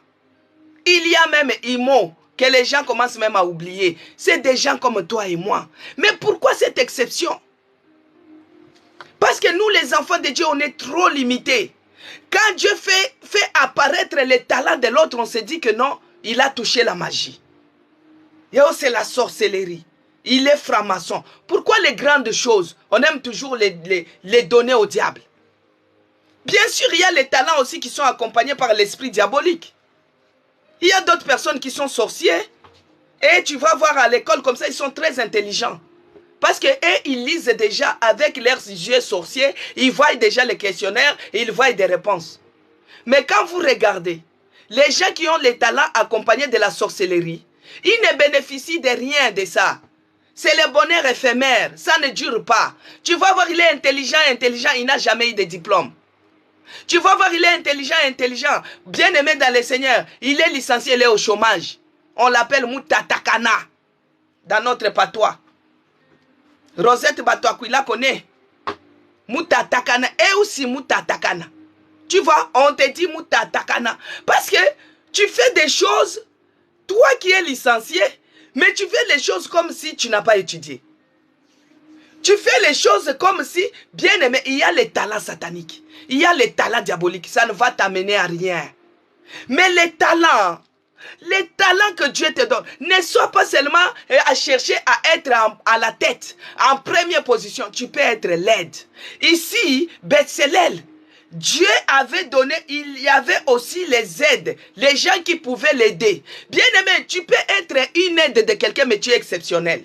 Il y a même Imo, que les gens commencent même à oublier. C'est des gens comme toi et moi. Mais pourquoi cette exception? Parce que nous, les enfants de Dieu, on est trop limités. Quand Dieu fait apparaître les talents de l'autre, on se dit que non, il a touché la magie. Et oh, c'est la sorcellerie. Il est franc-maçon. Pourquoi les grandes choses, on aime toujours les donner au diable? Bien sûr, il y a les talents aussi qui sont accompagnés par l'esprit diabolique. Il y a d'autres personnes qui sont sorciers. Et tu vas voir à l'école comme ça, ils sont très intelligents. Parce qu'eux, ils lisent déjà avec leurs yeux sorciers. Ils voient déjà les questionnaires et ils voient des réponses. Mais quand vous regardez, les gens qui ont les talents accompagnés de la sorcellerie, ils ne bénéficient de rien de ça. C'est le bonheur éphémère. Ça ne dure pas. Tu vas voir, il est intelligent, il n'a jamais eu de diplôme. Tu vas voir, il est intelligent, bien aimé dans le Seigneur. Il est licencié, il est au chômage. On l'appelle Moutatakana dans notre patois. Rosette Batouakou, il la connaît. Moutatakana et aussi Moutatakana. Tu vois, on te dit Moutatakana. Parce que tu fais des choses, toi qui es licencié, mais tu fais les choses comme si tu n'as pas étudié. Tu fais les choses comme si, bien aimé, il y a les talents sataniques. Il y a les talents diaboliques. Ça ne va t'amener à rien. Mais les talents que Dieu te donne, ne sois pas seulement à chercher à être à la tête, en première position. Tu peux être l'aide. Ici, Betselel, Dieu avait donné, il y avait aussi les aides, les gens qui pouvaient l'aider. Bien aimé, tu peux être une aide de quelqu'un, mais tu es exceptionnel.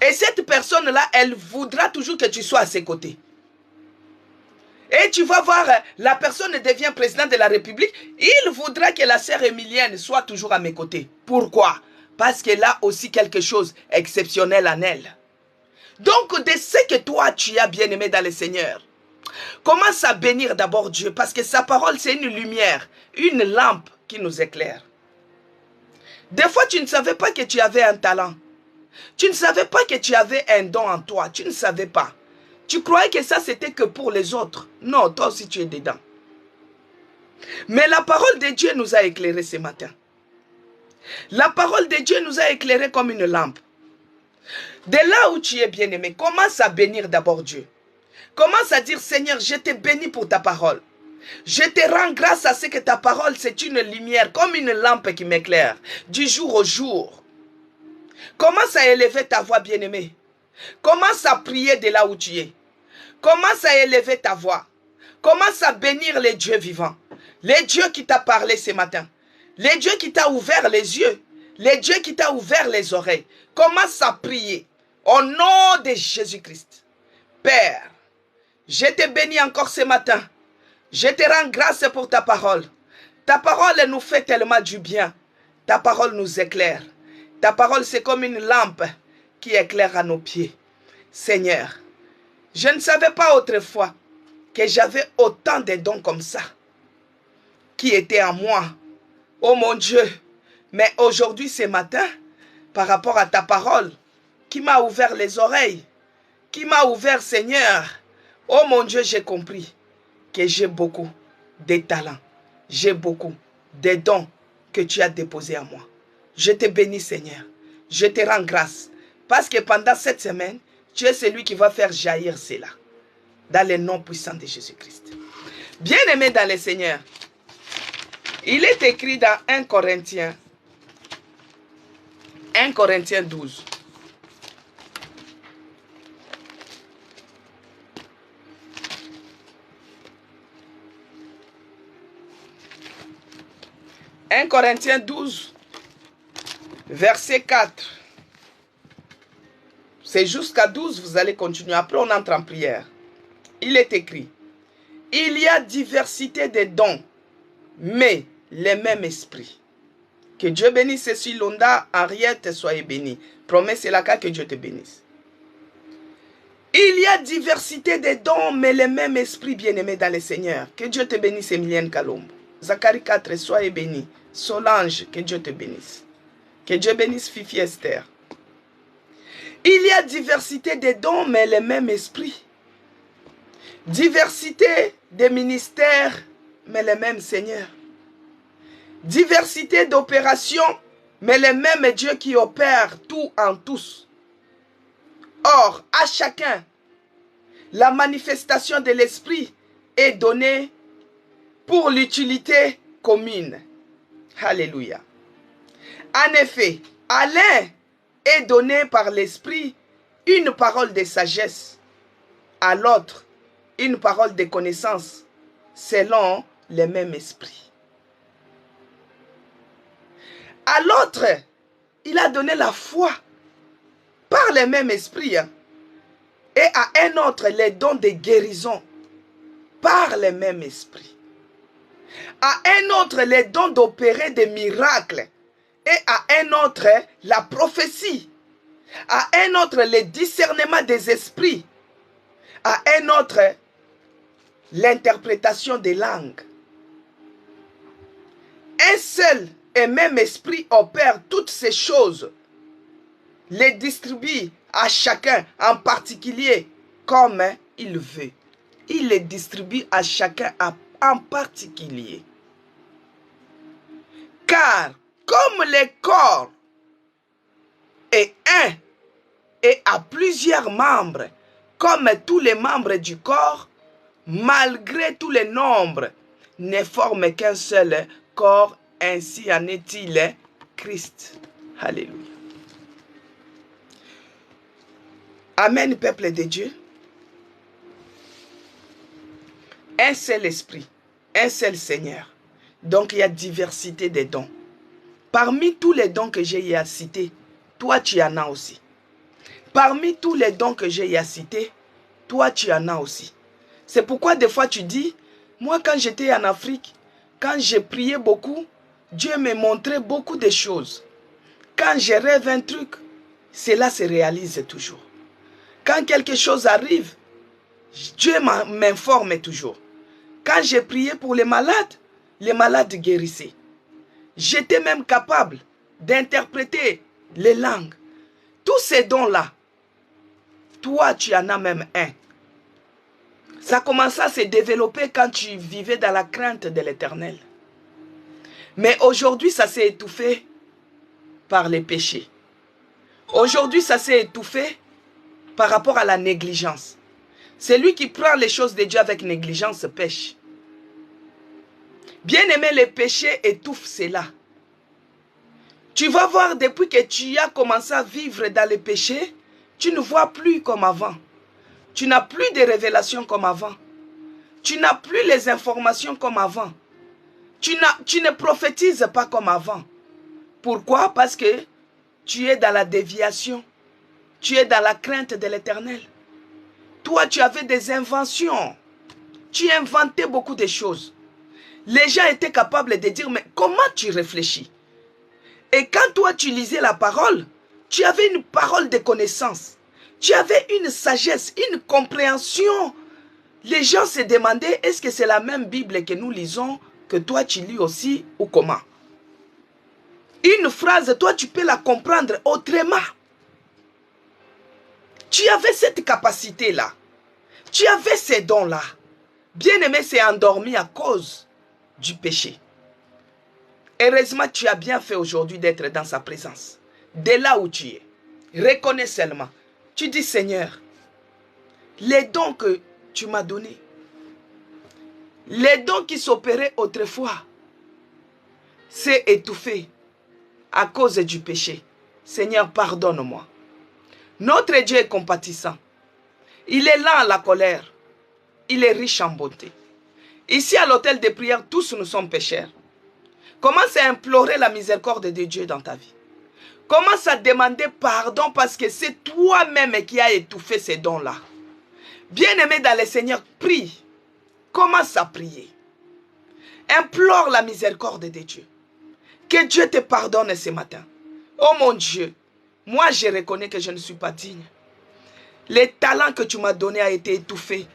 Et cette personne-là, elle voudra toujours que tu sois à ses côtés. Et tu vas voir, la personne devient président de la République, il voudra que la sœur Emilienne soit toujours à mes côtés. Pourquoi? Parce qu'elle a aussi quelque chose d'exceptionnel en elle. Donc, de ce que toi, tu as bien aimé dans le Seigneur, commence à bénir d'abord Dieu, parce que sa parole, c'est une lumière, une lampe qui nous éclaire. Des fois, tu ne savais pas que tu avais un talent. Tu ne savais pas que tu avais un don en toi. Tu ne savais pas. Tu croyais que ça, c'était que pour les autres. Non, toi aussi, tu es dedans. Mais la parole de Dieu nous a éclairés ce matin. La parole de Dieu nous a éclairés comme une lampe. De là où tu es bien-aimé, commence à bénir d'abord Dieu. Commence à dire, Seigneur, je te bénis pour ta parole. Je te rends grâce à ce que ta parole, c'est une lumière, comme une lampe qui m'éclaire, du jour au jour. Commence à élever ta voix, bien-aimé. Commence à prier de là où tu es. Commence à élever ta voix. Commence à bénir les dieux vivants. Les dieux qui t'a parlé ce matin. Les dieux qui t'a ouvert les yeux. Les dieux qui t'a ouvert les oreilles. Commence à prier. Au nom de Jésus-Christ. Père, je te bénis encore ce matin. Je te rends grâce pour ta parole. Ta parole nous fait tellement du bien. Ta parole nous éclaire. Ta parole, c'est comme une lampe qui éclaire à nos pieds. Seigneur, je ne savais pas autrefois que j'avais autant de dons comme ça qui étaient en moi. Oh mon Dieu, mais aujourd'hui, ce matin, par rapport à ta parole, qui m'a ouvert les oreilles, qui m'a ouvert, Seigneur, oh mon Dieu, j'ai compris que j'ai beaucoup de talents, j'ai beaucoup de dons que tu as déposés en moi. Je te bénis, Seigneur. Je te rends grâce. Parce que pendant cette semaine, tu es celui qui va faire jaillir cela. Dans le nom puissant de Jésus-Christ. Bien-aimé dans le Seigneur, il est écrit dans 1 Corinthiens 12. 1 Corinthiens 12, verset 4. C'est jusqu'à 12, vous allez continuer. Après, on entre en prière. Il est écrit, il y a diversité de dons, mais le même esprit. Que Dieu bénisse ceci, Londa, Henriette, soyez bénis. Promets, c'est là que Dieu te bénisse. Il y a diversité de dons, mais le même esprit bien-aimé dans le Seigneur. Que Dieu te bénisse, Emilienne Kalombo. Zacharie 4, soyez bénis. Solange, que Dieu te bénisse. Que Dieu bénisse Fifi Esther. Il y a diversité des dons, mais le même esprit. Diversité des ministères, mais le même Seigneur. Diversité d'opérations, mais le même Dieu qui opère tout en tous. Or, à chacun, la manifestation de l'esprit est donnée pour l'utilité commune. Alléluia. En effet, à l'un est donné par l'esprit une parole de sagesse, à l'autre une parole de connaissance, selon le même esprit. À l'autre, il a donné la foi par le même esprit, et à un autre les dons de guérison par le même esprit. À un autre les dons d'opérer des miracles, et à un autre la prophétie, à un autre le discernement des esprits, à un autre l'interprétation des langues. Un seul et même esprit opère toutes ces choses, les distribue à chacun en particulier comme il veut. Il les distribue à chacun en particulier. Car comme le corps est un et a plusieurs membres, comme tous les membres du corps, malgré tous les nombres, ne forment qu'un seul corps, ainsi en est-il Christ. Alléluia. Amen, peuple de Dieu. Un seul esprit, un seul Seigneur. Donc il y a diversité des dons. Parmi tous les dons que j'ai cités, toi tu en as aussi. Parmi tous les dons que j'ai cités, toi tu en as aussi. C'est pourquoi des fois tu dis, moi quand j'étais en Afrique, quand j'ai prié beaucoup, Dieu me montrait beaucoup de choses. Quand je rêve un truc, cela se réalise toujours. Quand quelque chose arrive, Dieu m'informe toujours. Quand j'ai prié pour les malades guérissaient. J'étais même capable d'interpréter les langues. Tous ces dons-là, toi, tu en as même un. Ça commença à se développer quand tu vivais dans la crainte de l'Éternel. Mais aujourd'hui, ça s'est étouffé par les péchés. Aujourd'hui, ça s'est étouffé par rapport à la négligence. Celui qui prend les choses de Dieu avec négligence pêche. Bien aimé, les péchés étouffent cela. Tu vas voir, depuis que tu as commencé à vivre dans les péchés, tu ne vois plus comme avant. Tu n'as plus de révélations comme avant. Tu n'as plus les informations comme avant. Tu ne prophétises pas comme avant. Pourquoi? Parce que tu es dans la déviation. Tu es dans la crainte de l'Éternel. Toi, tu avais des inventions. Tu inventais beaucoup de choses. Les gens étaient capables de dire, mais comment tu réfléchis? Et quand toi, tu lisais la parole, tu avais une parole de connaissance. Tu avais une sagesse, une compréhension. Les gens se demandaient, est-ce que c'est la même Bible que nous lisons, que toi tu lis aussi, ou comment? Une phrase, toi tu peux la comprendre autrement. Tu avais cette capacité-là. Tu avais ces dons-là. Bien-aimé, c'est endormi à cause du péché. Heureusement, tu as bien fait aujourd'hui d'être dans sa présence. Dès là où tu es, reconnais seulement. Tu dis, Seigneur, les dons que tu m'as donnés, les dons qui s'opéraient autrefois, c'est étouffé à cause du péché. Seigneur, pardonne-moi. Notre Dieu est compatissant. Il est lent à la colère. Il est riche en bonté. Ici, à l'autel de prière, tous nous sommes pécheurs. Commence à implorer la miséricorde de Dieu dans ta vie. Commence à demander pardon parce que c'est toi-même qui as étouffé ces dons-là. Bien-aimé dans le Seigneur, prie. Commence à prier. Implore la miséricorde de Dieu. Que Dieu te pardonne ce matin. Oh mon Dieu, moi je reconnais que je ne suis pas digne. Les talents que tu m'as donnés a été étouffé.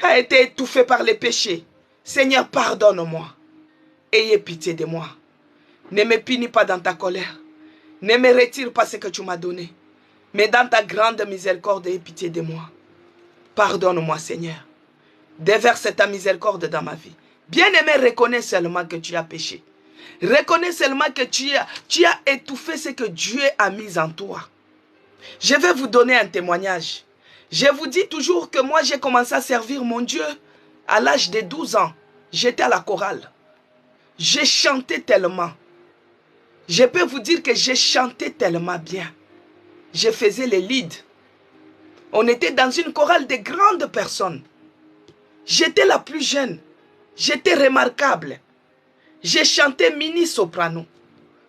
A été étouffé par les péchés. Seigneur, pardonne-moi. Ayez pitié de moi. Ne me punis pas dans ta colère. Ne me retire pas ce que tu m'as donné. Mais dans ta grande miséricorde, aie pitié de moi. Pardonne-moi, Seigneur. Déverse ta miséricorde dans ma vie. Bien-aimé, reconnais seulement que tu as péché. Reconnais seulement que tu as étouffé ce que Dieu a mis en toi. Je vais vous donner un témoignage. Je vous dis toujours que moi, j'ai commencé à servir mon Dieu à l'âge de 12 ans. J'étais à la chorale. J'ai chanté tellement. Je peux vous dire que j'ai chanté tellement bien. Je faisais les leads. On était dans une chorale de grandes personnes. J'étais la plus jeune. J'étais remarquable. J'ai chanté mini-soprano.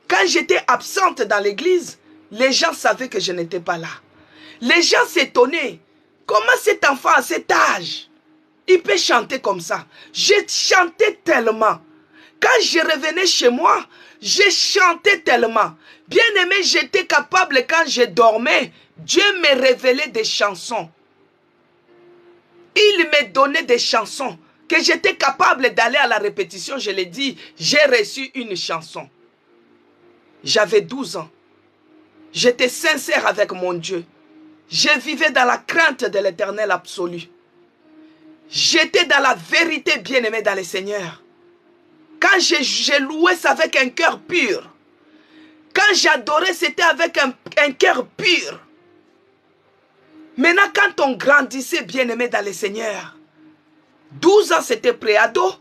Quand j'étais absente dans l'église, les gens savaient que je n'étais pas là. Les gens s'étonnaient. Comment cet enfant à cet âge, il peut chanter comme ça? J'ai chanté tellement. Quand je revenais chez moi, j'ai chanté tellement. Bien aimé, j'étais capable quand je dormais. Dieu me révélait des chansons. Il me donnait des chansons que j'étais capable d'aller à la répétition. Je l'ai dit, j'ai reçu une chanson. J'avais 12 ans. J'étais sincère avec mon Dieu. Je vivais dans la crainte de l'Éternel absolu. J'étais dans la vérité, bien-aimé dans le Seigneur. Quand j'ai loué, c'est avec un cœur pur. Quand j'adorais, c'était avec un cœur pur. Maintenant, quand on grandissait, bien-aimé dans le Seigneur, 12 ans, c'était pré-ado.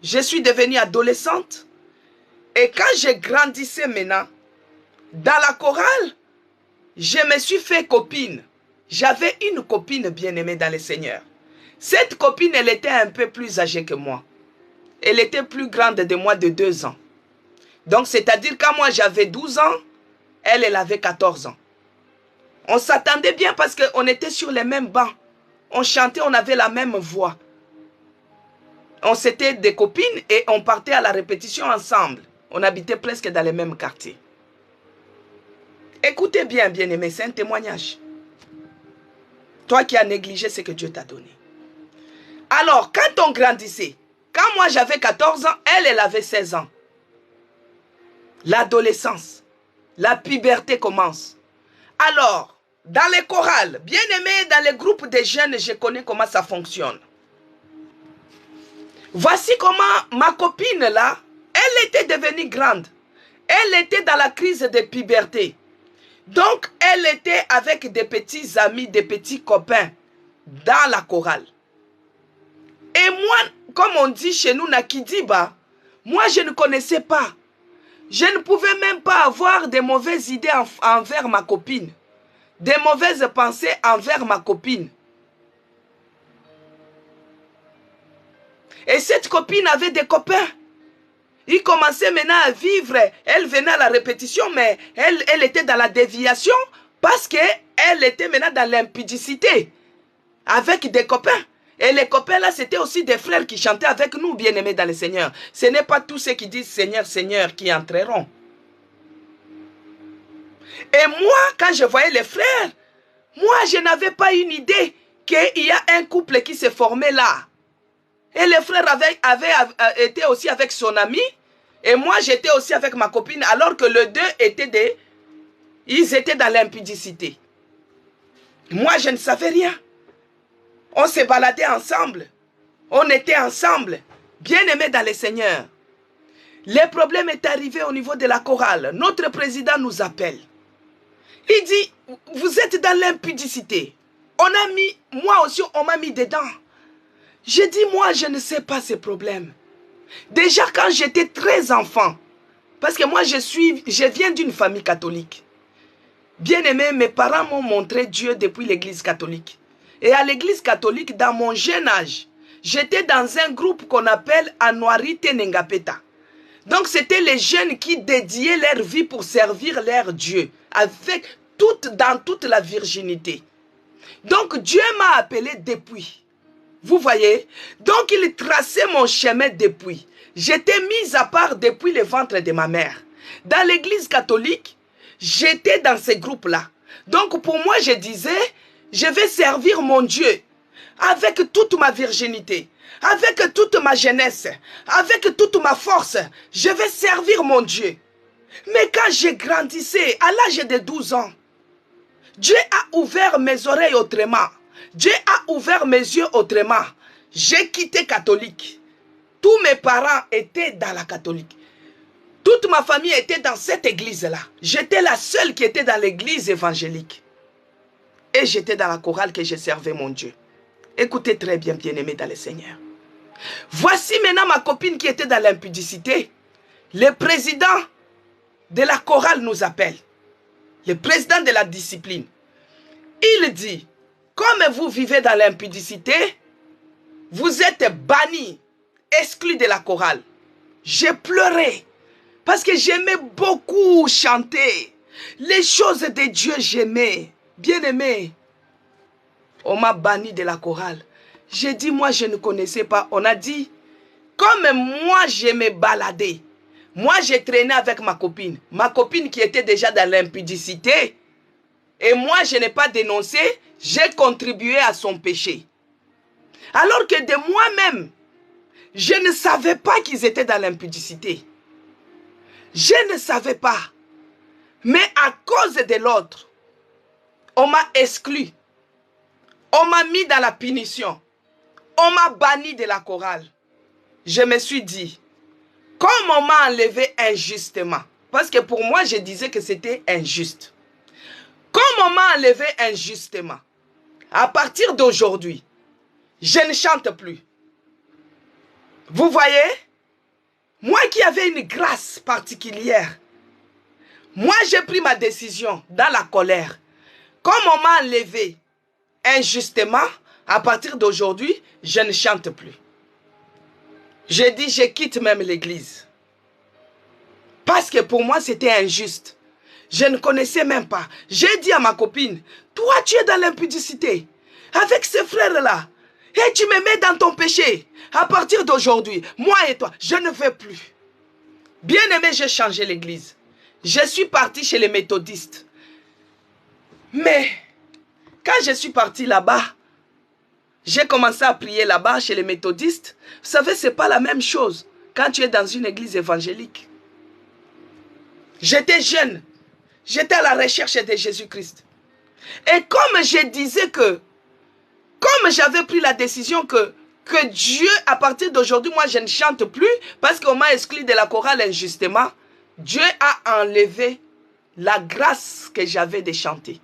Je suis devenue adolescente. Et quand je grandissais maintenant, dans la chorale, je me suis fait copine. J'avais une copine bien-aimée dans le Seigneur. Cette copine, elle était un peu plus âgée que moi. Elle était plus grande de moi de 2 ans. Donc, c'est-à-dire quand moi j'avais 12 ans, elle avait 14 ans. On s'attendait bien parce qu'on était sur les mêmes bancs. On chantait, on avait la même voix. On s'était des copines et on partait à la répétition ensemble. On habitait presque dans les mêmes quartiers. Écoutez bien, bien-aimé, c'est un témoignage. Toi qui as négligé ce que Dieu t'a donné. Alors, quand on grandissait, quand moi j'avais 14 ans, elle avait 16 ans. L'adolescence, la puberté commence. Alors, dans les chorales, bien aimé, dans les groupes de jeunes, je connais comment ça fonctionne. Voici comment ma copine là, elle était devenue grande. Elle était dans la crise de puberté. Donc, elle était avec des petits amis, des petits copains dans la chorale. Et moi, comme on dit chez nous, Nakidiba, moi je ne connaissais pas. Je ne pouvais même pas avoir de mauvaises idées envers ma copine. Des mauvaises pensées envers ma copine. Et cette copine avait des copains. Ils commençaient maintenant à vivre. Elle venait à la répétition, mais elle était dans la déviation parce qu'elle était maintenant dans l'impudicité avec des copains. Et les copains là, c'était aussi des frères qui chantaient avec nous, bien-aimés dans le Seigneur. Ce n'est pas tous ceux qui disent Seigneur, Seigneur qui entreront. Et moi, quand je voyais les frères, moi, je n'avais pas une idée qu'il y a un couple qui s'est formé là. Et les frères avaient été aussi avec son ami. Et moi, j'étais aussi avec ma copine, alors que les deux étaient ils étaient dans l'impudicité. Moi, je ne savais rien. On se baladait ensemble. On était ensemble. Bien-aimés dans le Seigneur. Le problème est arrivé au niveau de la chorale. Notre président nous appelle. Il dit, vous êtes dans l'impudicité. Moi aussi, on m'a mis dedans. J'ai dit, moi, je ne sais pas ces problèmes. Déjà, quand j'étais très enfant, parce que moi, je viens d'une famille catholique. Bien-aimé, mes parents m'ont montré Dieu depuis l'église catholique. Et à l'église catholique, dans mon jeune âge, j'étais dans un groupe qu'on appelle Anuari Tenengapeta. Donc, c'était les jeunes qui dédiaient leur vie pour servir leur Dieu, dans toute la virginité. Donc, Dieu m'a appelé depuis. Vous voyez? Donc, il traçait mon chemin depuis. J'étais mise à part depuis le ventre de ma mère. Dans l'église catholique, j'étais dans ces groupes-là. Donc, pour moi, je disais, je vais servir mon Dieu. avec toute ma virginité, avec toute ma jeunesse, avec toute ma force, je vais servir mon Dieu. Mais quand j'ai grandissé, à l'âge de 12 ans, Dieu a ouvert mes oreilles autrement. Dieu a ouvert mes yeux autrement. J'ai quitté catholique. Tous mes parents étaient dans la catholique. Toute ma famille était dans cette église-là. J'étais la seule qui était dans l'église évangélique. Et j'étais dans la chorale que je servais mon Dieu. Écoutez très bien, bien-aimés dans le Seigneur. Voici maintenant ma copine qui était dans l'impudicité. Le président de la chorale nous appelle. Le président de la discipline. Il dit, comme vous vivez dans l'impudicité, vous êtes bannis, exclus de la chorale. J'ai pleuré parce que j'aimais beaucoup chanter. Les choses de Dieu, j'aimais. Bien-aimé, on m'a banni de la chorale. J'ai dit, moi, je ne connaissais pas. On a dit, comme moi, je me baladais. Moi, j'ai traîné avec ma copine. Ma copine qui était déjà dans l'impudicité. Et moi, je n'ai pas dénoncé. J'ai contribué à son péché. Alors que de moi-même, je ne savais pas qu'ils étaient dans l'impudicité. Je ne savais pas. Mais à cause de l'autre, on m'a exclu. On m'a mis dans la punition. On m'a banni de la chorale. Je me suis dit, comme on m'a enlevé injustement, parce que pour moi, je disais que c'était injuste. Comme on m'a enlevé injustement, à partir d'aujourd'hui, je ne chante plus. Vous voyez, moi qui avais une grâce particulière, moi j'ai pris ma décision dans la colère. Comme on m'a enlevé injustement, à partir d'aujourd'hui, je ne chante plus. J'ai dit, je quitte même l'église. Parce que pour moi, c'était injuste. Je ne connaissais même pas. J'ai dit à ma copine, toi, tu es dans l'impudicité. Avec ces frères-là. Et tu me mets dans ton péché. À partir d'aujourd'hui, moi et toi, je ne veux plus. Bien aimé, j'ai changé l'église. Je suis parti chez les méthodistes. Mais, quand je suis parti là-bas, j'ai commencé à prier là-bas chez les méthodistes. Vous savez, ce n'est pas la même chose quand tu es dans une église évangélique. J'étais jeune. J'étais à la recherche de Jésus-Christ. Et comme je disais que, comme j'avais pris la décision que Dieu, à partir d'aujourd'hui, moi je ne chante plus parce qu'on m'a exclu de la chorale injustement, Dieu a enlevé la grâce que j'avais de chanter.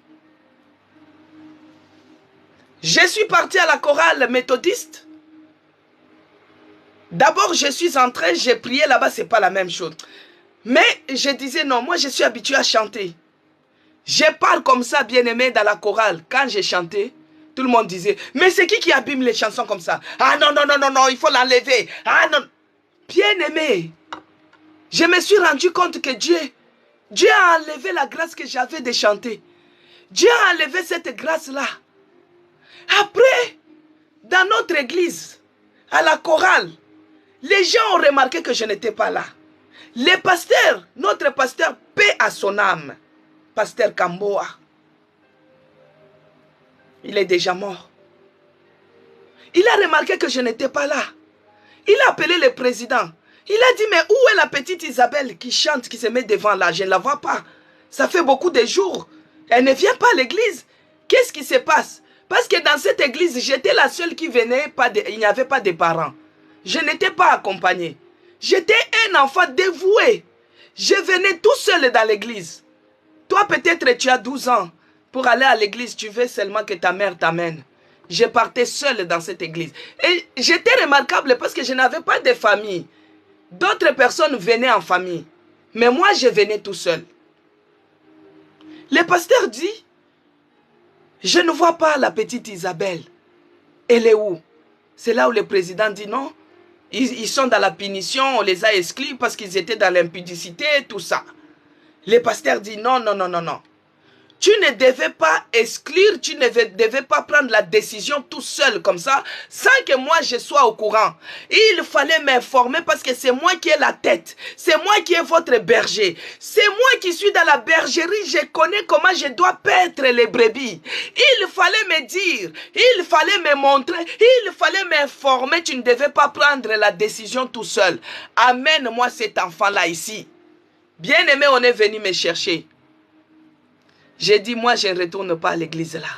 Je suis parti à la chorale méthodiste. D'abord, je suis entré, j'ai prié là-bas, ce n'est pas la même chose. Mais je disais non, moi je suis habitué à chanter. Je parle comme ça, bien-aimé, dans la chorale. Quand j'ai chanté, tout le monde disait, mais c'est qui abîme les chansons comme ça? Ah non, non, non, non, non, il faut l'enlever. Ah non. Bien-aimé, je me suis rendu compte que Dieu a enlevé la grâce que j'avais de chanter. Dieu a enlevé cette grâce-là. Après, dans notre église, à la chorale, les gens ont remarqué que je n'étais pas là. Les pasteurs, notre pasteur, paix à son âme, pasteur Kamboa, il est déjà mort. Il a remarqué que je n'étais pas là. Il a appelé le président. Il a dit, mais où est la petite Isabelle qui chante, qui se met devant là? Je ne la vois pas. Ça fait beaucoup de jours. Elle ne vient pas à l'église. Qu'est-ce qui se passe? Parce que dans cette église, j'étais la seule qui venait, il n'y avait pas de parents. Je n'étais pas accompagnée. J'étais un enfant dévoué. Je venais tout seul dans l'église. Toi, peut-être, tu as 12 ans. Pour aller à l'église, tu veux seulement que ta mère t'amène. Je partais seul dans cette église. Et j'étais remarquable parce que je n'avais pas de famille. D'autres personnes venaient en famille. Mais moi, je venais tout seul. Le pasteur dit, je ne vois pas la petite Isabelle. Elle est où? C'est là où le président dit non. Ils sont dans la punition, on les a exclus parce qu'ils étaient dans l'impudicité, tout ça. Le pasteur dit non, non, non, non, non. Tu ne devais pas exclure, tu ne devais pas prendre la décision tout seul comme ça, sans que moi je sois au courant. Il fallait m'informer parce que c'est moi qui ai la tête. C'est moi qui ai votre berger. C'est moi qui suis dans la bergerie. Je connais comment je dois paître les brebis. Il fallait me dire, il fallait me montrer, il fallait m'informer. Tu ne devais pas prendre la décision tout seul. Amène-moi cet enfant-là ici. Bien-aimé, on est venu me chercher. J'ai dit, moi, je ne retourne pas à l'église là.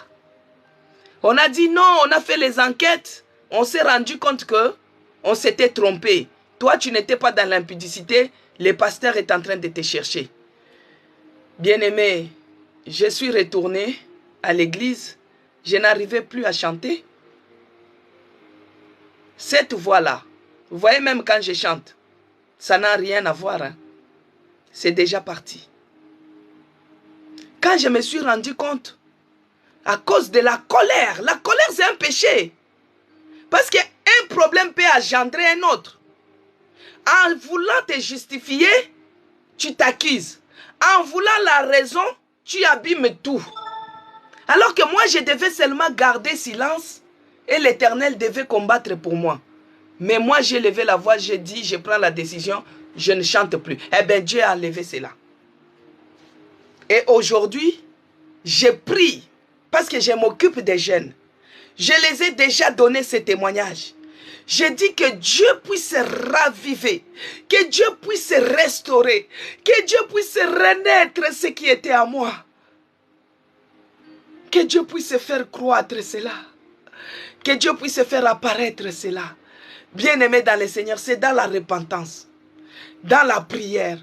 On a dit non, on a fait les enquêtes. On s'est rendu compte que on s'était trompé. Toi, tu n'étais pas dans l'impudicité. Le pasteur est en train de te chercher. Bien-aimé, je suis retourné à l'église. Je n'arrivais plus à chanter. Cette voix-là, vous voyez même quand je chante, ça n'a rien à voir. Hein. C'est déjà parti. Quand je me suis rendu compte, à cause de la colère c'est un péché. Parce qu'un problème peut engendrer un autre. En voulant te justifier, tu t'accuses. En voulant la raison, tu abîmes tout. Alors que moi, je devais seulement garder silence et l'Éternel devait combattre pour moi. Mais moi, j'ai levé la voix, j'ai dit, je prends la décision, je ne chante plus. Eh bien, Dieu a enlevé cela. Et aujourd'hui, je prie parce que je m'occupe des jeunes. Je les ai déjà donné ce témoignage. Je dis que Dieu puisse raviver, que Dieu puisse restaurer, que Dieu puisse renaître ce qui était à moi. Que Dieu puisse faire croître cela. Que Dieu puisse faire apparaître cela. Bien-aimé dans le Seigneur, c'est dans la repentance, dans la prière,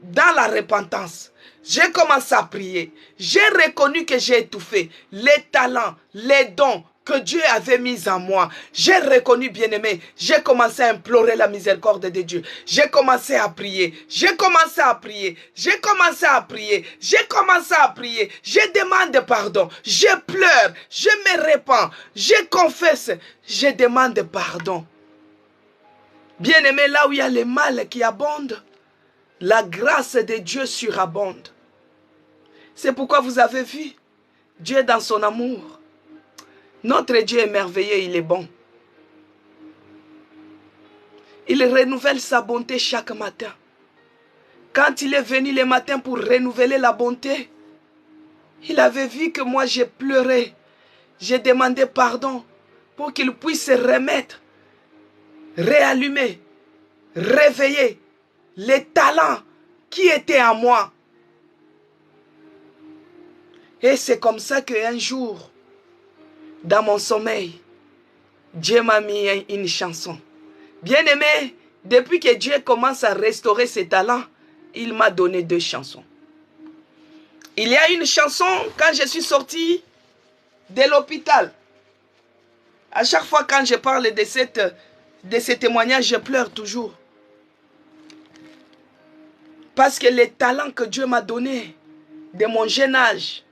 dans la repentance. J'ai commencé à prier. J'ai reconnu que j'ai étouffé les talents, les dons que Dieu avait mis en moi. J'ai reconnu, bien-aimé. J'ai commencé à implorer la miséricorde de Dieu. J'ai commencé à prier. J'ai commencé à prier. J'ai commencé à prier. J'ai commencé à prier. Je demande pardon. Je pleure. Je me répands. Je confesse. Je demande pardon. Bien-aimé, là où il y a le mal qui abonde, la grâce de Dieu surabonde. C'est pourquoi vous avez vu, Dieu dans son amour. Notre Dieu est merveilleux, il est bon. Il renouvelle sa bonté chaque matin. Quand il est venu le matin pour renouveler la bonté, il avait vu que moi j'ai pleuré. J'ai demandé pardon pour qu'il puisse remettre, réallumer, réveiller les talents qui étaient en moi. Et c'est comme ça qu'un jour, dans mon sommeil, Dieu m'a mis une chanson. Bien-aimé, depuis que Dieu commence à restaurer ses talents, il m'a donné 2 chansons. Il y a une chanson quand je suis sorti de l'hôpital. À chaque fois quand je parle de ce témoignage, je pleure toujours. Parce que les talents que Dieu m'a donnés de mon jeune âge,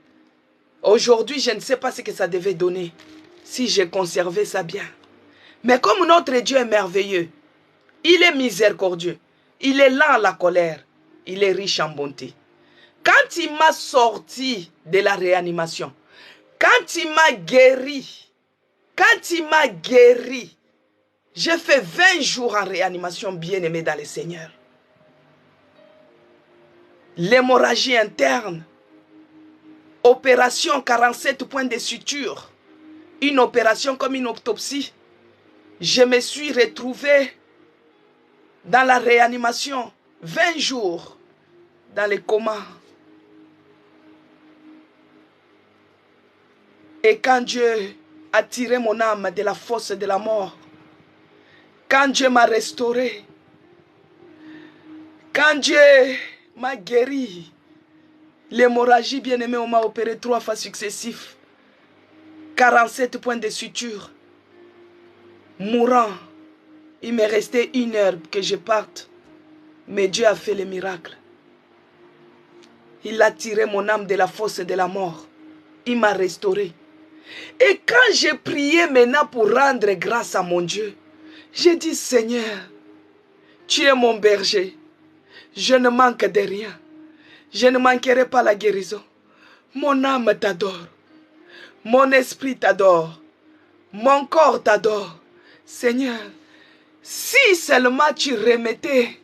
aujourd'hui, je ne sais pas ce que ça devait donner si j'ai conservé ça bien. Mais comme notre Dieu est merveilleux, il est miséricordieux, il est lent à la colère, il est riche en bonté. Quand il m'a sorti de la réanimation, quand il m'a guéri, j'ai fait 20 jours en réanimation, bien-aimé dans le Seigneur. L'hémorragie interne, opération 47 points de suture, une opération comme une autopsie. Je me suis retrouvé dans la réanimation, 20 jours dans le coma. Et quand Dieu a tiré mon âme de la fosse de la mort, quand Dieu m'a restauré, quand Dieu m'a guéri, l'hémorragie, bien-aimé, on m'a opéré 3 fois successifs. 47 points de suture. Mourant, il me restait 1 heure que je parte. Mais Dieu a fait le miracle. Il a tiré mon âme de la fosse de la mort. Il m'a restauré. Et quand j'ai prié maintenant pour rendre grâce à mon Dieu, j'ai dit, Seigneur, tu es mon berger. Je ne manque de rien. Je ne manquerai pas la guérison. Mon âme t'adore. Mon esprit t'adore. Mon corps t'adore. Seigneur, si seulement tu remettais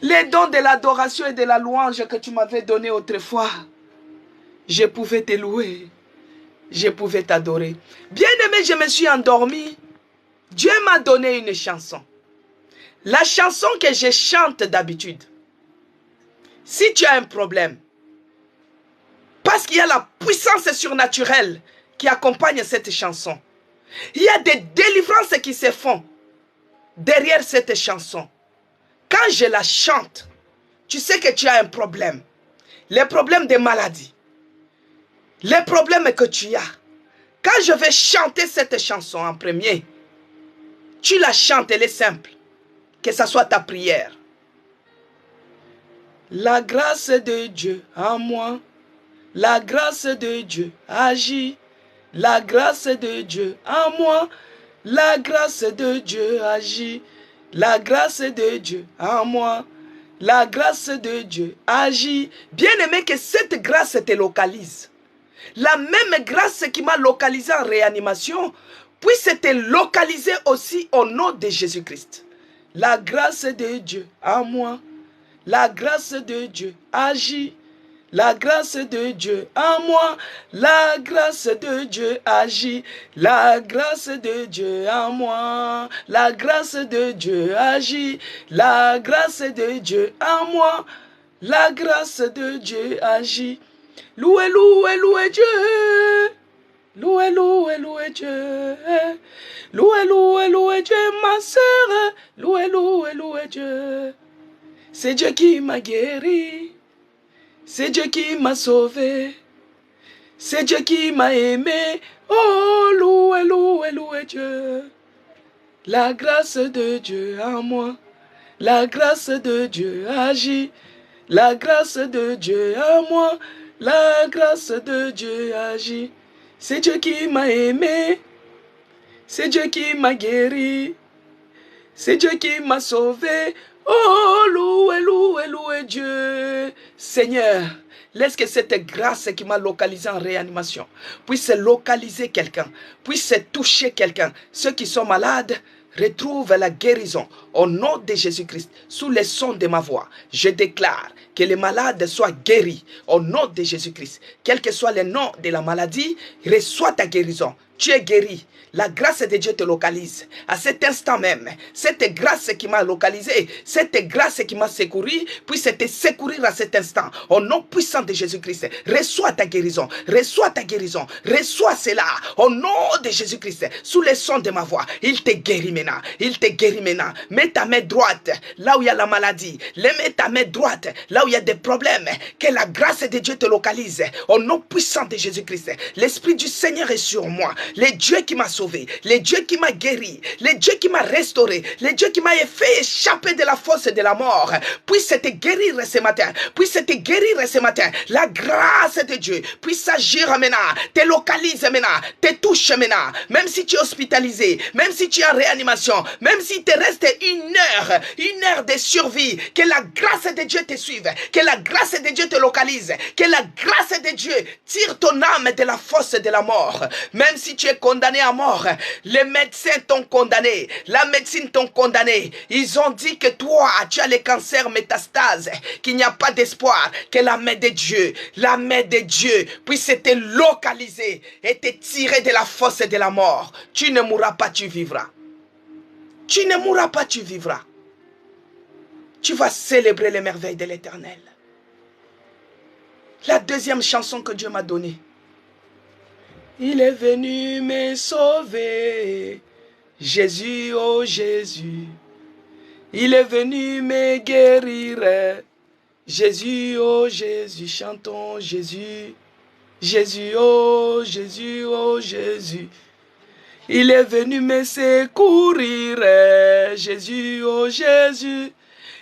les dons de l'adoration et de la louange que tu m'avais donnés autrefois, je pouvais te louer. Je pouvais t'adorer. Bien-aimé, je me suis endormi. Dieu m'a donné une chanson. La chanson que je chante d'habitude. Si tu as un problème, parce qu'il y a la puissance surnaturelle qui accompagne cette chanson. Il y a des délivrances qui se font derrière cette chanson. Quand je la chante, tu sais que tu as un problème. Les problèmes de maladie. Les problèmes que tu as. Quand je vais chanter cette chanson en premier, tu la chantes, elle est simple. Que ce soit ta prière. La grâce de Dieu en moi. La grâce de Dieu agit. La grâce de Dieu en moi. La grâce de Dieu agit. La grâce de Dieu en moi. La grâce de Dieu agit. Bien-aimé, que cette grâce te localise. La même grâce qui m'a localisé en réanimation puisse te localiser aussi au nom de Jésus-Christ. La grâce de Dieu en moi. La grâce de Dieu agit. La grâce de Dieu en moi, la grâce de Dieu agit, la grâce de Dieu en moi, la grâce de Dieu agit, la grâce de Dieu en moi, la grâce de Dieu agit. Louez, louez, louez Dieu, louez, louez, louez Dieu, louez, louez, louez Dieu, ma sœur, louez, louez, louez Dieu. C'est Dieu qui m'a guéri. C'est Dieu qui m'a sauvé. C'est Dieu qui m'a aimé. Oh, louez, louez, louez Dieu. La grâce de Dieu en moi. La grâce de Dieu agit. La grâce de Dieu en moi. La grâce de Dieu agit. C'est Dieu qui m'a aimé. C'est Dieu qui m'a guéri. C'est Dieu qui m'a sauvé. Oh, louez, louez, louez Dieu. Seigneur, laisse que cette grâce qui m'a localisé en réanimation puisse localiser quelqu'un, puisse toucher quelqu'un. Ceux qui sont malades retrouvent la guérison au nom de Jésus-Christ. Sous le son de ma voix, je déclare que les malades soient guéris au nom de Jésus-Christ. Quel que soit le nom de la maladie, reçois ta guérison. Tu es guéri. La grâce de Dieu te localise. À cet instant même, cette grâce qui m'a localisé, cette grâce qui m'a secouru, puisse te secourir à cet instant. Au nom puissant de Jésus-Christ, reçois ta guérison. Reçois ta guérison. Reçois cela. Au nom de Jésus-Christ, sous le son de ma voix, il te guérit maintenant. Il te guérit maintenant. Mets ta main droite là où il y a la maladie. Mets ta main droite là où il y a des problèmes. Que la grâce de Dieu te localise. Au nom puissant de Jésus-Christ, l'Esprit du Seigneur est sur moi. Le Dieu qui m'a sauvé, le Dieu qui m'a guéri, le Dieu qui m'a restauré, le Dieu qui m'a fait échapper de la fosse de la mort, puisse te guérir ce matin, puisse te guérir ce matin. La grâce de Dieu puisse agir maintenant, te localise maintenant, te touche maintenant, même si tu es hospitalisé, même si tu es en réanimation, même si te reste une heure de survie, que la grâce de Dieu te suive, que la grâce de Dieu te localise, que la grâce de Dieu tire ton âme de la fosse de la mort. Même si tu es condamné à mort, les médecins t'ont condamné, la médecine t'ont condamné. Ils ont dit que toi, tu as le cancer métastase, qu'il n'y a pas d'espoir, que la main de Dieu puisse te localiser et te tirer de la fosse de la mort. Tu ne mourras pas, tu vivras. Tu ne mourras pas, tu vivras. Tu vas célébrer les merveilles de l'Éternel. La deuxième chanson que Dieu m'a donnée. Il est venu me sauver, Jésus, oh Jésus. Il est venu me guérir, Jésus, oh Jésus. Chantons Jésus, Jésus, oh Jésus, oh Jésus. Il est venu me secourir, Jésus, oh Jésus.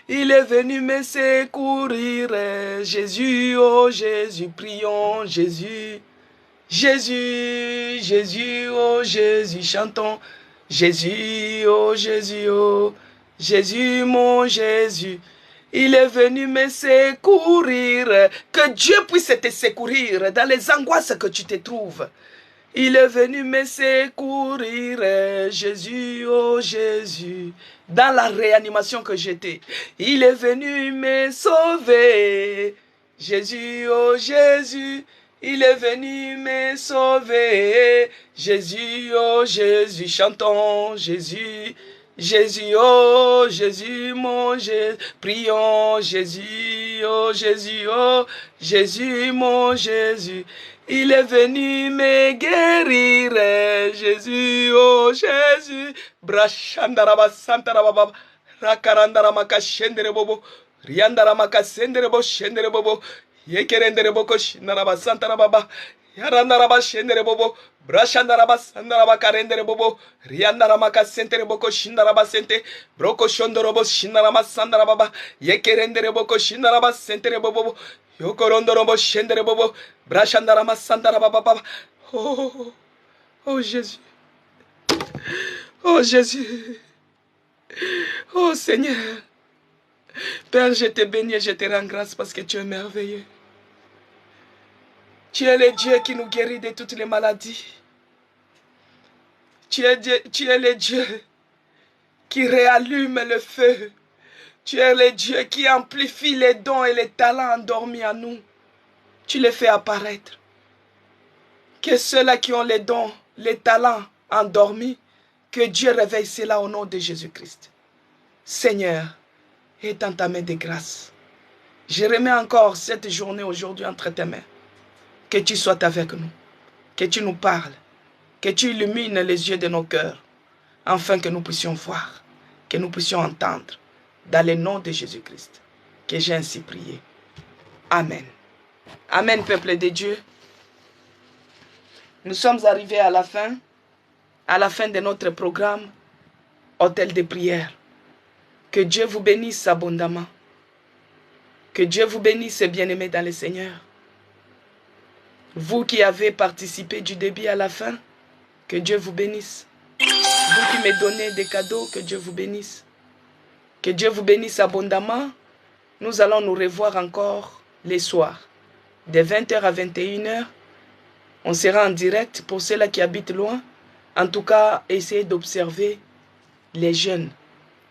Il est venu me secourir, Jésus, oh Jésus. Prions Jésus. Jésus, Jésus, oh Jésus, chantons. Jésus, oh Jésus, oh Jésus, mon Jésus. Il est venu me secourir. Que Dieu puisse te secourir dans les angoisses que tu te trouves. Il est venu me secourir, Jésus, oh Jésus, dans la réanimation que j'étais. Il est venu me sauver, Jésus, oh Jésus. Il est venu me sauver, Jésus, oh Jésus. Chantons, Jésus, Jésus, oh Jésus, mon Jésus. Prions, Jésus, oh Jésus, oh Jésus, mon Jésus. Il est venu me guérir, Jésus, oh Jésus. Brashandaraba santarababa, rakarandaramaka shendere bobo, riandaramaka sendere bo shendere bobo, yekerendere boko shindaraba santarababa, yarandaraba shendere bobo, brashandaraba sandaraba karendere bobo, riandaramaka sentere boko shindaraba sente, broko shondorobo shindarama sandarababa, yekerendere boko shindaraba sentere bobo. Yokorondorobo shendere bobo, brashandarama sandarababa. Oh, oh Jésus. Oh Jésus. Oh Seigneur. Père, je te bénis et je te rends grâce parce que tu es merveilleux. Tu es le Dieu qui nous guérit de toutes les maladies. Tu es le Dieu qui réallume le feu. Tu es le Dieu qui amplifie les dons et les talents endormis en nous. Tu les fais apparaître. Que ceux-là qui ont les dons, les talents endormis, que Dieu réveille cela au nom de Jésus-Christ. Seigneur, étends ta main de grâce. Je remets encore cette journée aujourd'hui entre tes mains. Que tu sois avec nous. Que tu nous parles. Que tu illumines les yeux de nos cœurs. Afin que nous puissions voir. Que nous puissions entendre. Dans le nom de Jésus-Christ, que j'ai ainsi prié. Amen. Amen, peuple de Dieu. Nous sommes arrivés à la fin de notre programme Hôtel de prière. Que Dieu vous bénisse abondamment. Que Dieu vous bénisse, bien-aimés dans le Seigneur. Vous qui avez participé du début à la fin, que Dieu vous bénisse. Vous qui me donnez des cadeaux, que Dieu vous bénisse. Que Dieu vous bénisse abondamment. Nous allons nous revoir encore les soirs. De 20h à 21h. On sera en direct pour ceux-là qui habitent loin. En tout cas, essayez d'observer les jeunes.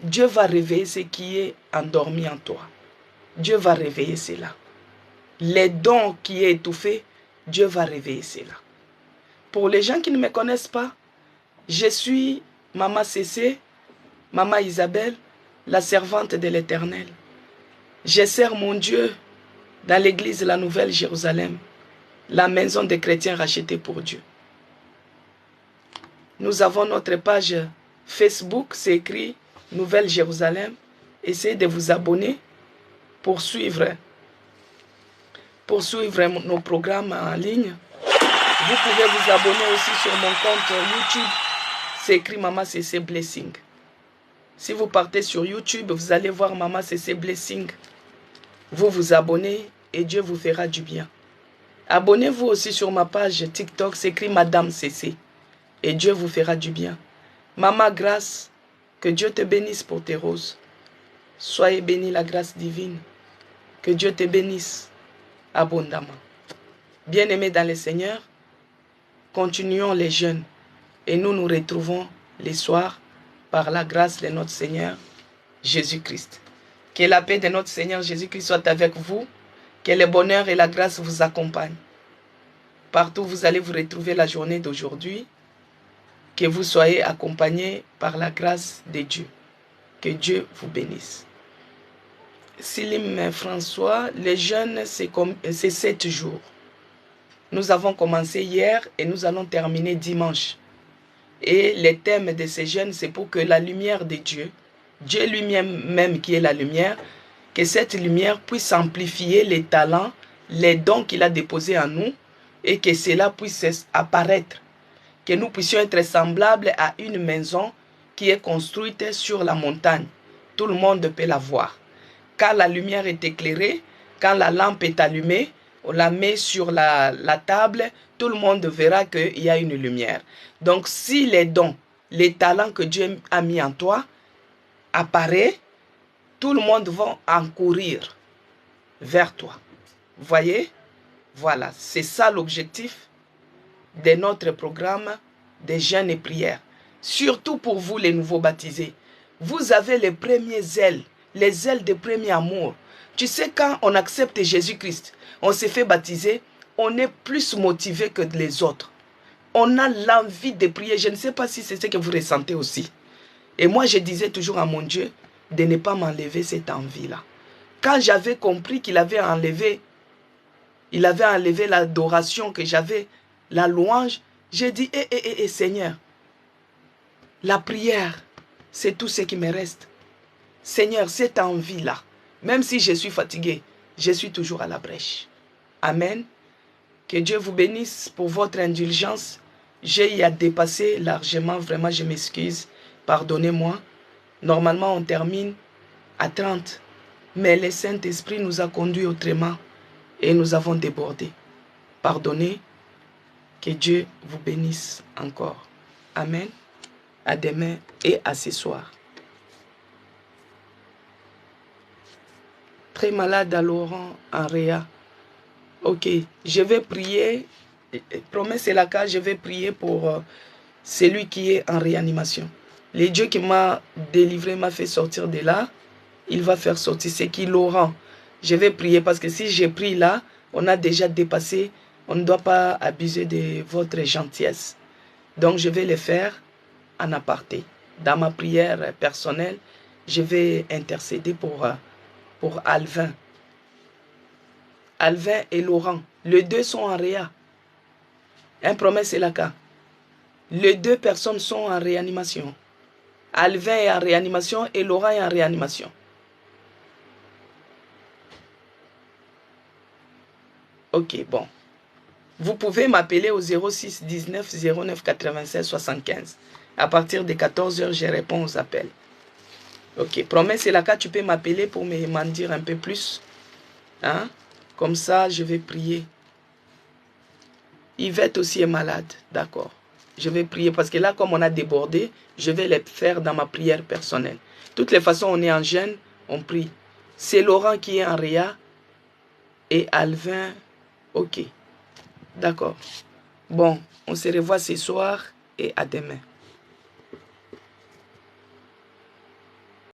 Dieu va réveiller ce qui est endormi en toi. Dieu va réveiller cela. Les dons qui est étouffés, Dieu va réveiller cela. Pour les gens qui ne me connaissent pas, je suis Maman Cécé, Maman Isabelle, la servante de l'Éternel. Je sers mon Dieu dans l'église de la Nouvelle Jérusalem, la maison des chrétiens rachetés pour Dieu. Nous avons notre page Facebook, c'est écrit Nouvelle Jérusalem. Essayez de vous abonner pour suivre nos programmes en ligne. Vous pouvez vous abonner aussi sur mon compte YouTube, c'est écrit Maman Cécé Blessing. Si vous partez sur YouTube, vous allez voir Maman Cécé Blessing. Vous vous abonnez et Dieu vous fera du bien. Abonnez-vous aussi sur ma page TikTok, c'est écrit Madame Cécé. Et Dieu vous fera du bien. Maman Grâce, que Dieu te bénisse pour tes roses. Soyez bénis la grâce divine. Que Dieu te bénisse abondamment. Bien-aimés dans le Seigneur, continuons les jeûnes et nous nous retrouvons les soirs par la grâce de notre Seigneur Jésus-Christ. Que la paix de notre Seigneur Jésus-Christ soit avec vous. Que le bonheur et la grâce vous accompagnent. Partout où vous allez vous retrouver la journée d'aujourd'hui. Que vous soyez accompagnés par la grâce de Dieu. Que Dieu vous bénisse. Silim François, les jeûnes, c'est 7 jours. Nous avons commencé hier et nous allons terminer dimanche. Et le thème de ces jeûnes, c'est pour que la lumière de Dieu, Dieu lui-même qui est la lumière, que cette lumière puisse amplifier les talents, les dons qu'il a déposés en nous et que cela puisse apparaître. Que nous puissions être semblables à une maison qui est construite sur la montagne. Tout le monde peut la voir. Quand la lumière est éclairée, quand la lampe est allumée, on la met sur la table, tout le monde verra qu'il y a une lumière. Donc si les dons, les talents que Dieu a mis en toi apparaissent, tout le monde va encourir vers toi. Vous voyez? Voilà, c'est ça l'objectif de notre programme de jeûne et prière. Surtout pour vous les nouveaux baptisés. Vous avez les premiers ailes, les ailes de premier amour. Tu sais, quand on accepte Jésus-Christ, on s'est fait baptiser, on est plus motivé que les autres. On a l'envie de prier. Je ne sais pas si c'est ce que vous ressentez aussi. Et moi, je disais toujours à mon Dieu de ne pas m'enlever cette envie-là. Quand j'avais compris qu'il avait enlevé l'adoration que j'avais, la louange, j'ai dit, Seigneur, la prière, c'est tout ce qui me reste. Seigneur, cette envie-là, même si je suis fatigué, je suis toujours à la brèche. Amen. Que Dieu vous bénisse pour votre indulgence. J'ai y à dépasser largement, vraiment, je m'excuse. Pardonnez-moi. Normalement, on termine à 30. Mais le Saint-Esprit nous a conduits autrement et nous avons débordé. Pardonnez. Que Dieu vous bénisse encore. Amen. À demain et à ce soir. Très malade à Laurent, en Réa. Ok, je vais prier. Promesse est la cas, je vais prier pour celui qui est en réanimation. Le Dieu qui m'a délivré, m'a fait sortir de là, il va faire sortir. C'est qui? Laurent. Je vais prier parce que si j'ai pris là, on a déjà dépassé. On ne doit pas abuser de votre gentillesse. Donc je vais le faire en aparté. Dans ma prière personnelle, je vais intercéder pour Alvin. Alvin et Laurent. Les deux sont en réa. Un promesse est la cas. Les deux personnes sont en réanimation. Alvin est en réanimation et Laurent est en réanimation. Ok, bon. Vous pouvez m'appeler au 06 19 09 96 75. À partir de 14 h, je réponds aux appels. Ok, promesse est la cas, tu peux m'appeler pour m'en dire un peu plus. Hein? Comme ça, je vais prier. Yvette aussi est malade, d'accord. Je vais prier parce que là, comme on a débordé, je vais le faire dans ma prière personnelle. De toutes les façons, on est en jeûne, on prie. C'est Laurent qui est en réa et Alvin, ok. D'accord. Bon, on se revoit ce soir et à demain.